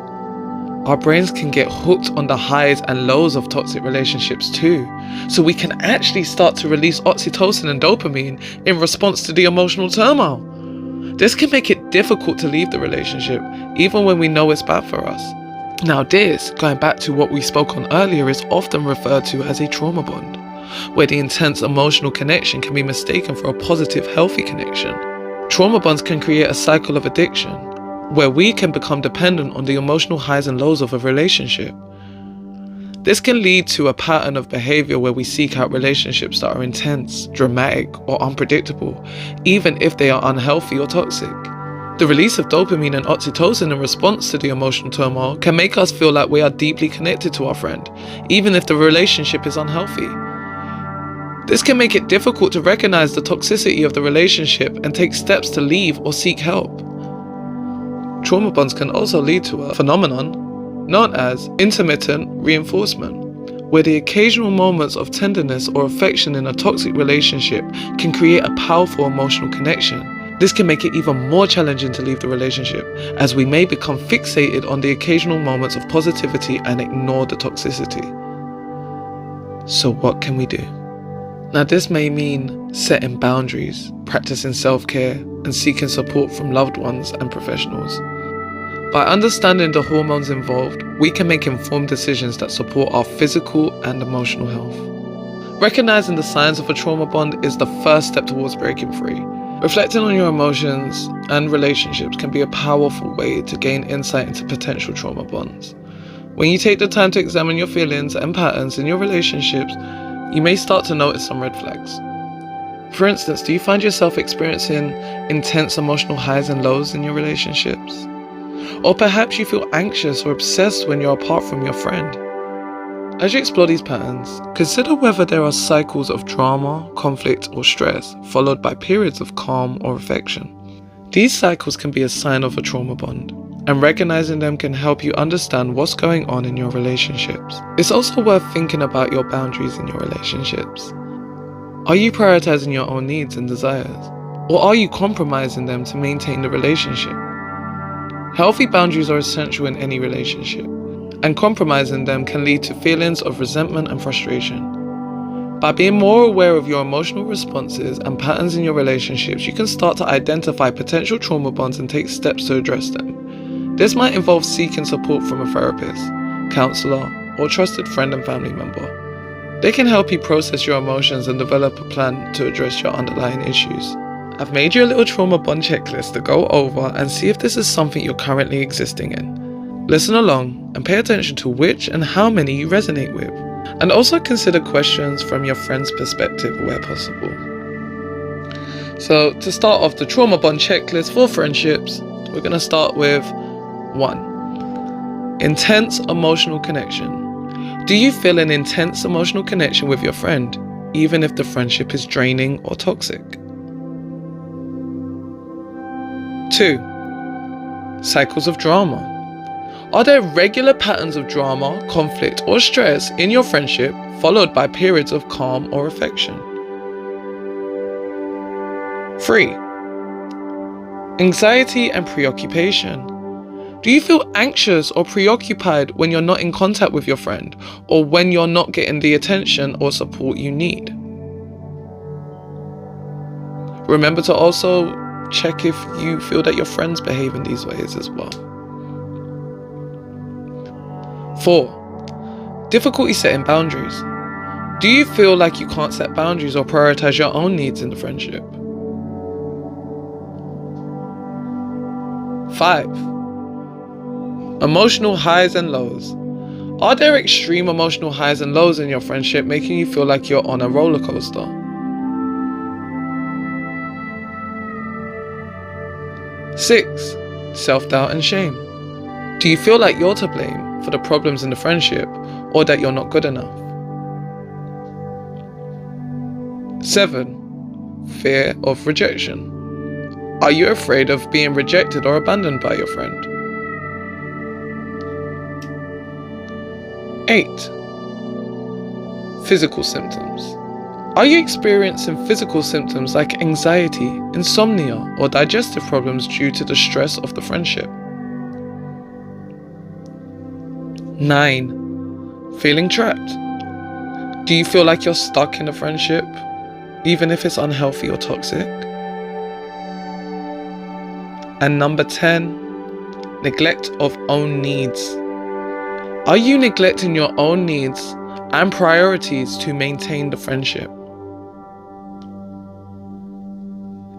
our brains can get hooked on the highs and lows of toxic relationships too, so we can actually start to release oxytocin and dopamine in response to the emotional turmoil. This can make it difficult to leave the relationship, even when we know it's bad for us. Now this, going back to what we spoke on earlier, is often referred to as a trauma bond, where the intense emotional connection can be mistaken for a positive, healthy connection. Trauma bonds can create a cycle of addiction, where we can become dependent on the emotional highs and lows of a relationship. This can lead to a pattern of behavior where we seek out relationships that are intense, dramatic, or unpredictable, even if they are unhealthy or toxic. The release of dopamine and oxytocin in response to the emotional turmoil can make us feel like we are deeply connected to our friend, even if the relationship is unhealthy. This can make it difficult to recognize the toxicity of the relationship and take steps to leave or seek help. Trauma bonds can also lead to a phenomenon known as intermittent reinforcement, where the occasional moments of tenderness or affection in a toxic relationship can create a powerful emotional connection. This can make it even more challenging to leave the relationship, as we may become fixated on the occasional moments of positivity and ignore the toxicity. So what can we do? Now this may mean setting boundaries, practicing self-care, and seeking support from loved ones and professionals. By understanding the hormones involved, we can make informed decisions that support our physical and emotional health. Recognizing the signs of a trauma bond is the first step towards breaking free. Reflecting on your emotions and relationships can be a powerful way to gain insight into potential trauma bonds. When you take the time to examine your feelings and patterns in your relationships, you may start to notice some red flags. For instance, do you find yourself experiencing intense emotional highs and lows in your relationships? Or perhaps you feel anxious or obsessed when you're apart from your friend. As you explore these patterns, consider whether there are cycles of drama, conflict, or stress, followed by periods of calm or affection. These cycles can be a sign of a trauma bond, and recognizing them can help you understand what's going on in your relationships. It's also worth thinking about your boundaries in your relationships. Are you prioritizing your own needs and desires, or are you compromising them to maintain the relationship? Healthy boundaries are essential in any relationship, and compromising them can lead to feelings of resentment and frustration. By being more aware of your emotional responses and patterns in your relationships, you can start to identify potential trauma bonds and take steps to address them. This might involve seeking support from a therapist, counselor, or trusted friend and family member. They can help you process your emotions and develop a plan to address your underlying issues. I've made you a little trauma bond checklist to go over and see if this is something you're currently existing in. Listen along and pay attention to which and how many you resonate with. And also consider questions from your friend's perspective where possible. So to start off the trauma bond checklist for friendships, we're going to start with 1. Intense emotional connection. Do you feel an intense emotional connection with your friend, even if the friendship is draining or toxic? 2. Cycles of drama. Are there regular patterns of drama, conflict, or stress in your friendship, followed by periods of calm or affection? 3. Anxiety and preoccupation. Do you feel anxious or preoccupied when you're not in contact with your friend, or when you're not getting the attention or support you need? Remember to also check if you feel that your friends behave in these ways as well. 4. Difficulty setting boundaries. Do you feel like you can't set boundaries or prioritize your own needs in the friendship? 5. Emotional highs and lows. Are there extreme emotional highs and lows in your friendship, making you feel like you're on a roller coaster? 6. Self-doubt and shame. Do you feel like you're to blame for the problems in the friendship, or that you're not good enough? 7. Fear of rejection. Are you afraid of being rejected or abandoned by your friend? 8. Physical symptoms. Are you experiencing physical symptoms like anxiety, insomnia, or digestive problems due to the stress of the friendship? 9. Feeling trapped. Do you feel like you're stuck in a friendship, even if it's unhealthy or toxic? And number 10, neglect of own needs. Are you neglecting your own needs and priorities to maintain the friendship?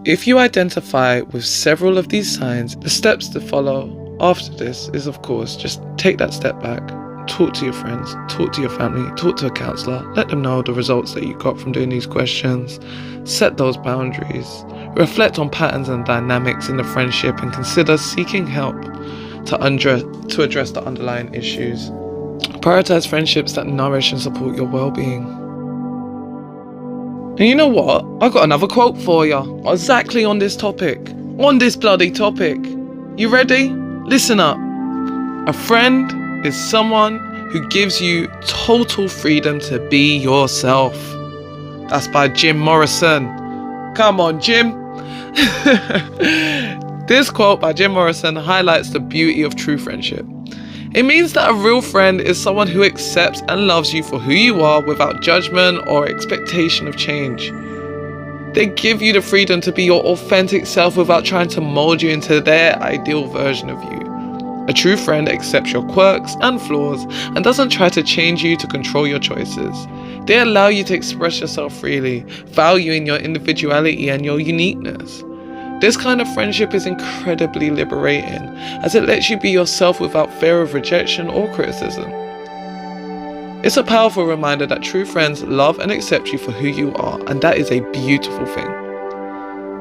If you identify with several of these signs, the steps to follow after this is, of course, just take that step back, talk to your friends, talk to your family, talk to a counselor, let them know the results that you got from doing these questions, set those boundaries, reflect on patterns and dynamics in the friendship, and consider seeking help to address the underlying issues. Prioritize friendships that nourish and support your well-being. And you know what? I got another quote for you, exactly on this topic. On this bloody topic. You ready? Listen up. A friend is someone who gives you total freedom to be yourself. That's by Jim Morrison. Come on, Jim. This quote by Jim Morrison highlights the beauty of true friendship. It means that a real friend is someone who accepts and loves you for who you are without judgment or expectation of change. They give you the freedom to be your authentic self without trying to mold you into their ideal version of you. A true friend accepts your quirks and flaws and doesn't try to change you to control your choices. They allow you to express yourself freely, valuing your individuality and your uniqueness. This kind of friendship is incredibly liberating, as it lets you be yourself without fear of rejection or criticism. It's a powerful reminder that true friends love and accept you for who you are, and that is a beautiful thing.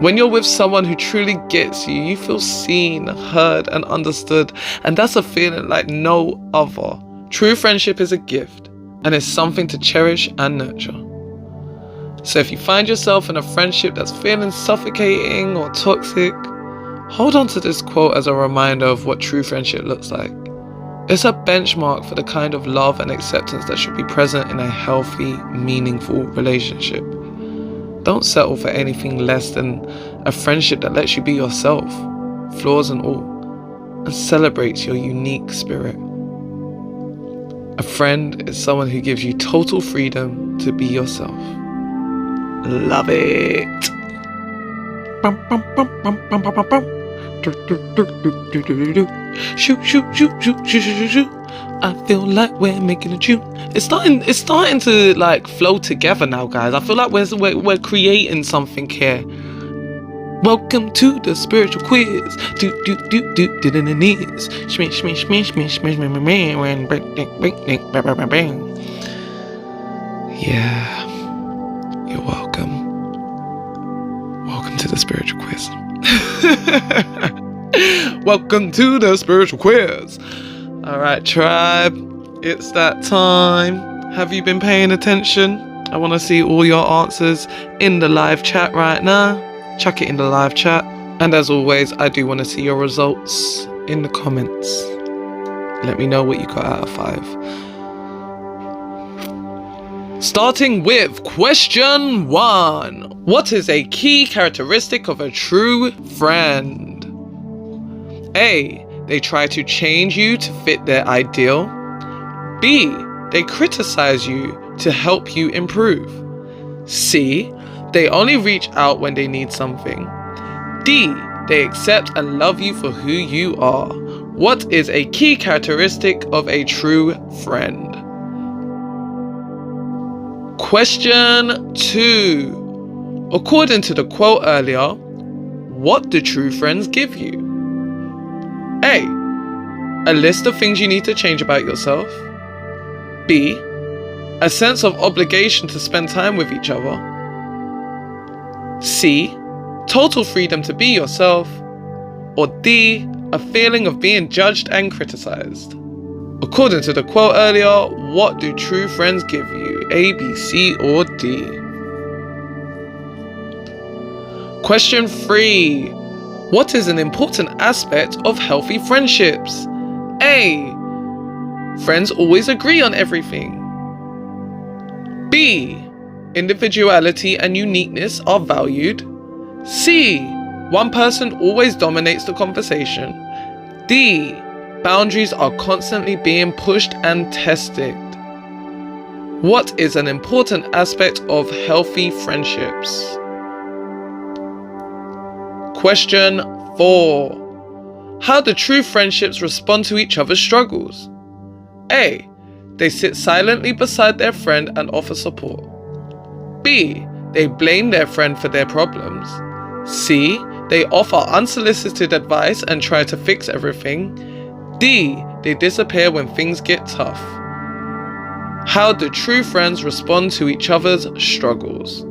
When you're with someone who truly gets you, you feel seen, heard, and understood, and that's a feeling like no other. True friendship is a gift, and it's something to cherish and nurture. So if you find yourself in a friendship that's feeling suffocating or toxic, hold on to this quote as a reminder of what true friendship looks like. It's a benchmark for the kind of love and acceptance that should be present in a healthy, meaningful relationship. Don't settle for anything less than a friendship that lets you be yourself, flaws and all, and celebrates your unique spirit. A friend is someone who gives you total freedom to be yourself. Love it. Shoot, shoot, shoot, shoot, shoot, shoot, shoot. I feel like we're making a tune. It's starting to like flow together now, guys. I feel like we're creating something here. Welcome to the spiritual quiz. Do in the knees. Smish, smish, smish, smish, smish, yeah. You're welcome. Welcome to the spiritual quiz. Welcome to the spiritual quiz. Alright, tribe. It's that time. Have you been paying attention? I want to see all your answers in the live chat right now. Chuck it in the live chat. And as always, I do want to see your results in the comments. Let me know what you got out of 5. Starting with question 1. What is a key characteristic of a true friend? A. They try to change you to fit their ideal. B. They criticize you to help you improve. C. They only reach out when they need something. D. They accept and love you for who you are. What is a key characteristic of a true friend? Question 2. According to the quote earlier, what do true friends give you? A. A list of things you need to change about yourself. B. A sense of obligation to spend time with each other. C. Total freedom to be yourself. Or D. A feeling of being judged and criticized. According to the quote earlier, what do true friends give you? A, B, C, or D? Question 3. What is an important aspect of healthy friendships? A. Friends always agree on everything. B. individuality and uniqueness are valued. C, one person always dominates the conversation. D, boundaries are constantly being pushed and tested. What is an important aspect of healthy friendships? Question 4. How do true friendships respond to each other's struggles? A, they sit silently beside their friend and offer support. B, they blame their friend for their problems. C, they offer unsolicited advice and try to fix everything. D, they disappear when things get tough. How do true friends respond to each other's struggles?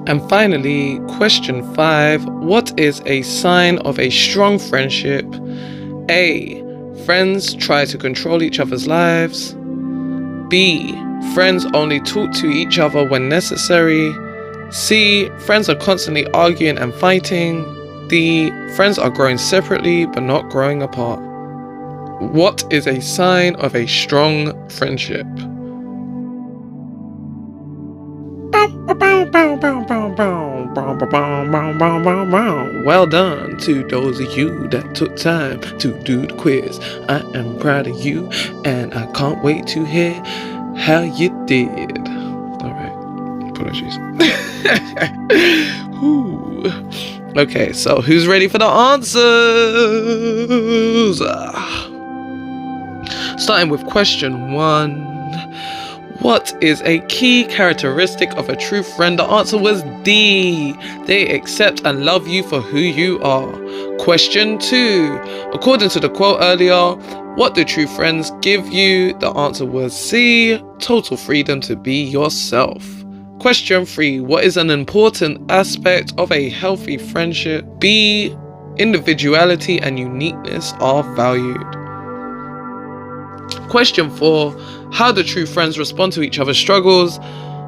And finally, question 5. What is a sign of a strong friendship? A, friends try to control each other's lives. B, friends only talk to each other when necessary. C, friends are constantly arguing and fighting. D, friends are growing separately but not growing apart. What is a sign of a strong friendship? Well done to those of you that took time to do the quiz. I am proud of you and I can't wait to hear how you did. Alright, apologies. Okay, so who's ready for the answers? Starting with question 1. What is a key characteristic of a true friend? The answer was D. They accept and love you for who you are. Question 2. According to the quote earlier, what do true friends give you? The answer was C. Total freedom to be yourself. Question 3. What is an important aspect of a healthy friendship? B. Individuality and uniqueness are valued. Question 4. How do true friends respond to each other's struggles?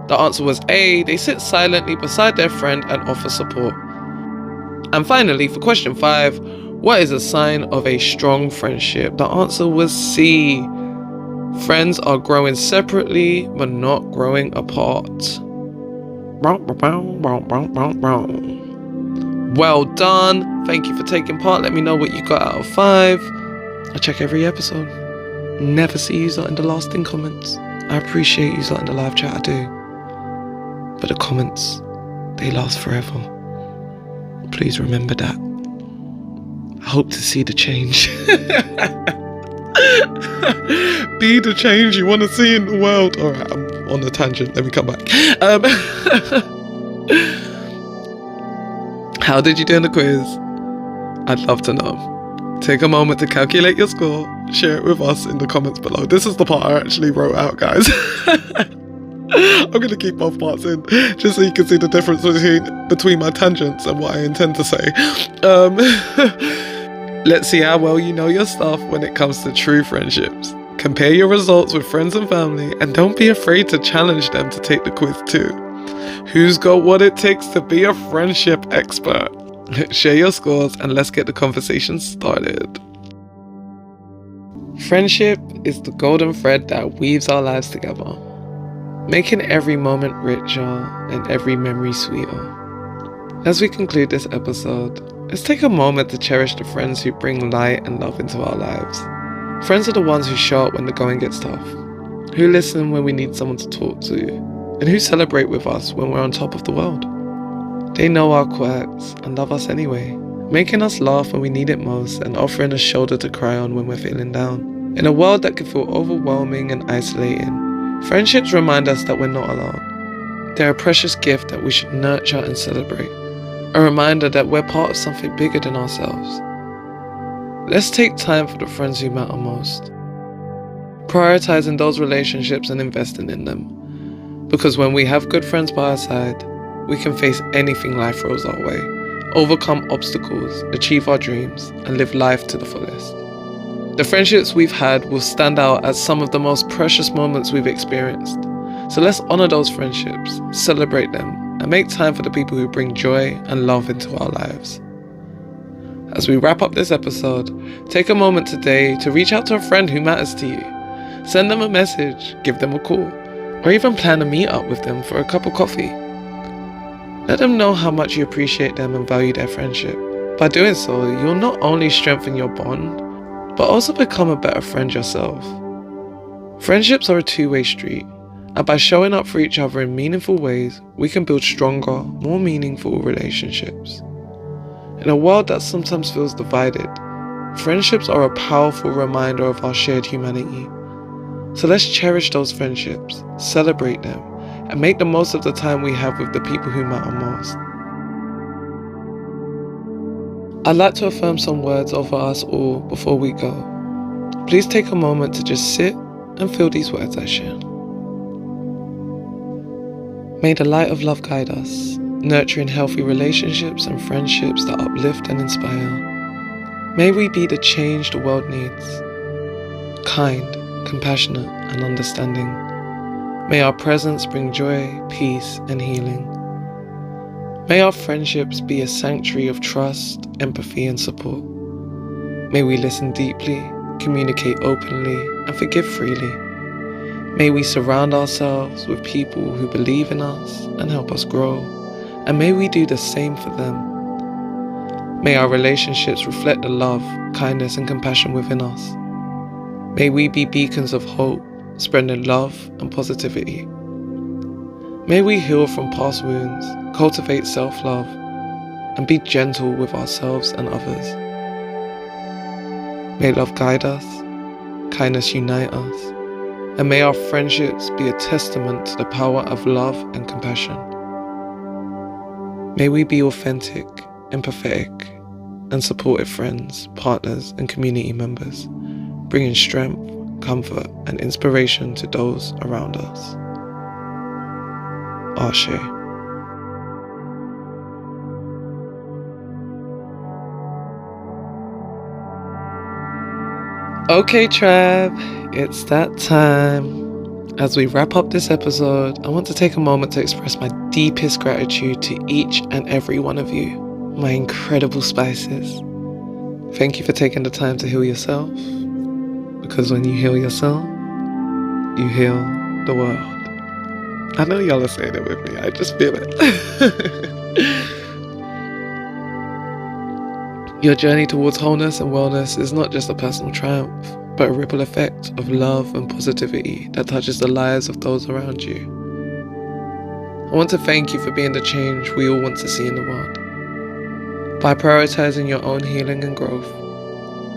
The answer was A. They sit silently beside their friend and offer support. And finally, for question 5, what is a sign of a strong friendship? The answer was C. Friends are growing separately but not growing apart. Well done. Thank you for taking part. Let me know what you got out of 5. I check every episode. Never see you lot in the lasting comments. I appreciate you lot in the live chat, I do. But the comments, they last forever. Please remember that. I hope to see the change. Be the change you want to see in the world. Alright, I'm on a tangent. Let me come back. How did you do in the quiz? I'd love to know. Take a moment to calculate your score. Share it with us in the comments below. This is the part I actually wrote out, guys. I'm going to keep both parts in, just so you can see the difference between my tangents and what I intend to say. Let's see how well you know your stuff when it comes to true friendships. Compare your results with friends and family, and don't be afraid to challenge them to take the quiz too. Who's got what it takes to be a friendship expert? Share your scores and let's get the conversation started. Friendship is the golden thread that weaves our lives together, making every moment richer and every memory sweeter. As we conclude this episode, let's take a moment to cherish the friends who bring light and love into our lives. Friends are the ones who show up when the going gets tough, who listen when we need someone to talk to, and who celebrate with us when we're on top of the world. They know our quirks and love us anyway, making us laugh when we need it most and offering a shoulder to cry on when we're feeling down. In a world that can feel overwhelming and isolating, friendships remind us that we're not alone. They're a precious gift that we should nurture and celebrate, a reminder that we're part of something bigger than ourselves. Let's take time for the friends who matter most, prioritizing those relationships and investing in them, because when we have good friends by our side, we can face anything life throws our way, overcome obstacles, achieve our dreams, and live life to the fullest. The friendships we've had will stand out as some of the most precious moments we've experienced. So let's honor those friendships, celebrate them, and make time for the people who bring joy and love into our lives. As we wrap up this episode, take a moment today to reach out to a friend who matters to you. Send them a message, give them a call. or even plan a meet-up with them for a cup of coffee. Let them know how much you appreciate them and value their friendship. By doing so, you'll not only strengthen your bond, but also become a better friend yourself. Friendships are a two-way street, and by showing up for each other in meaningful ways, we can build stronger, more meaningful relationships. In a world that sometimes feels divided, friendships are a powerful reminder of our shared humanity. So let's cherish those friendships, celebrate them, and make the most of the time we have with the people who matter most. I'd like to affirm some words over us all before we go. Please take a moment to just sit and feel these words I share. May the light of love guide us, nurturing healthy relationships and friendships that uplift and inspire. May we be the change the world needs, kind, compassionate, and understanding. May our presence bring joy, peace, and healing. May our friendships be a sanctuary of trust, empathy, and support. May we listen deeply, communicate openly, and forgive freely. May we surround ourselves with people who believe in us and help us grow, and may we do the same for them. May our relationships reflect the love, kindness, and compassion within us. May we be beacons of hope, spreading love and positivity. May we heal from past wounds, cultivate self-love, and be gentle with ourselves and others. May love guide us, kindness unite us, and may our friendships be a testament to the power of love and compassion. May we be authentic, empathetic, and supportive friends, partners, and community members, bringing strength, comfort, and inspiration to those around us. Ashe. Okay, tribe, it's that time. As we wrap up this episode, I want to take a moment to express my deepest gratitude to each and every one of you, my incredible spices. Thank you for taking the time to heal yourself, because when you heal yourself, you heal the world. I know y'all are saying it with me, I just feel it. Your journey towards wholeness and wellness is not just a personal triumph, but a ripple effect of love and positivity that touches the lives of those around you. I want to thank you for being the change we all want to see in the world. By prioritizing your own healing and growth,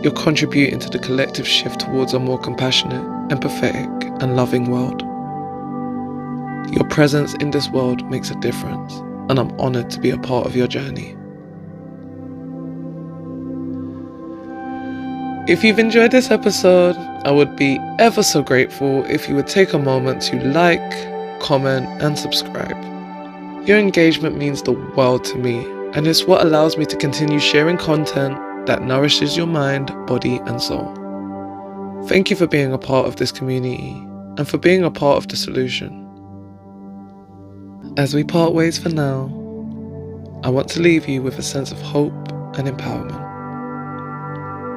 you're contributing to the collective shift towards a more compassionate, empathetic, and loving world. Your presence in this world makes a difference, and I'm honored to be a part of your journey. If you've enjoyed this episode, I would be ever so grateful if you would take a moment to like, comment, and subscribe. Your engagement means the world to me, and it's what allows me to continue sharing content that nourishes your mind, body, and soul. Thank you for being a part of this community, and for being a part of the solution. As we part ways for now, I want to leave you with a sense of hope and empowerment.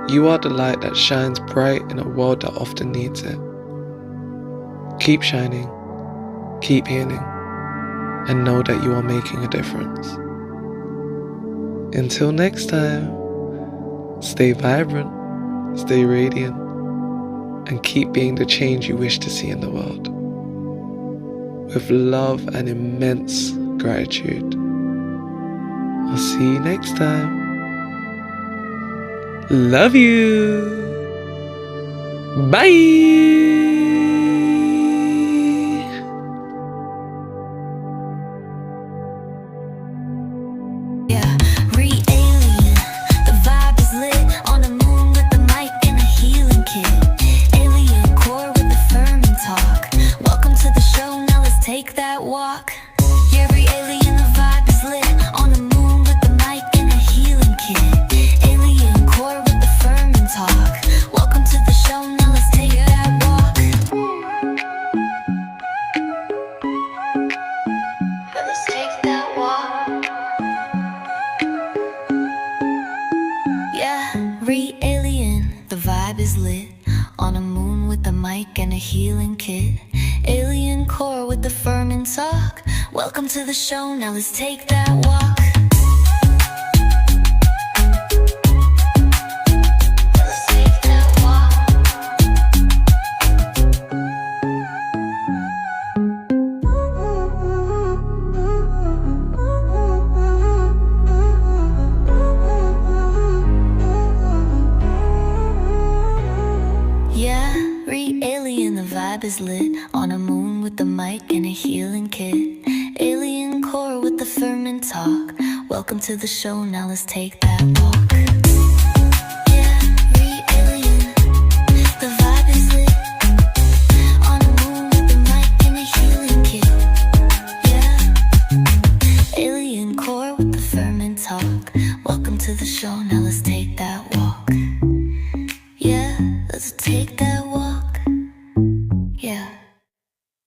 You are the light that shines bright in a world that often needs it. Keep shining, keep healing, and know that you are making a difference. Until next time, stay vibrant, stay radiant, and keep being the change you wish to see in the world. With love and immense gratitude. I'll see you next time. Love you. Bye. Yeah, RiAlien. The vibe is lit on the moon with the mic and a healing kit. Alien core with the firming talk. Welcome to the show, now let's take that walk. Yeah, RiAlien, the vibe is lit on the moon with the mic and a healing kit. Alien core with the firming talk. Welcome to the show, now let's take that walk. Let's take that walk. Yeah, RiAlien, the vibe is lit On a moon with a mic and a healing kit. Alien core with the firm and talk. Welcome to the show, now let's take that walk. Let's take that walk. Yeah, RiAlien, the vibe is lit. On a moon with the mic and a healing kit. Alien core with the firm and talk. Welcome to the show, now let's take that walk. Yeah, RiAlien, the vibe is lit. On a moon with the mic and a healing kit. Yeah, alien core with the firm and talk. Welcome to the show, now let's take that walk.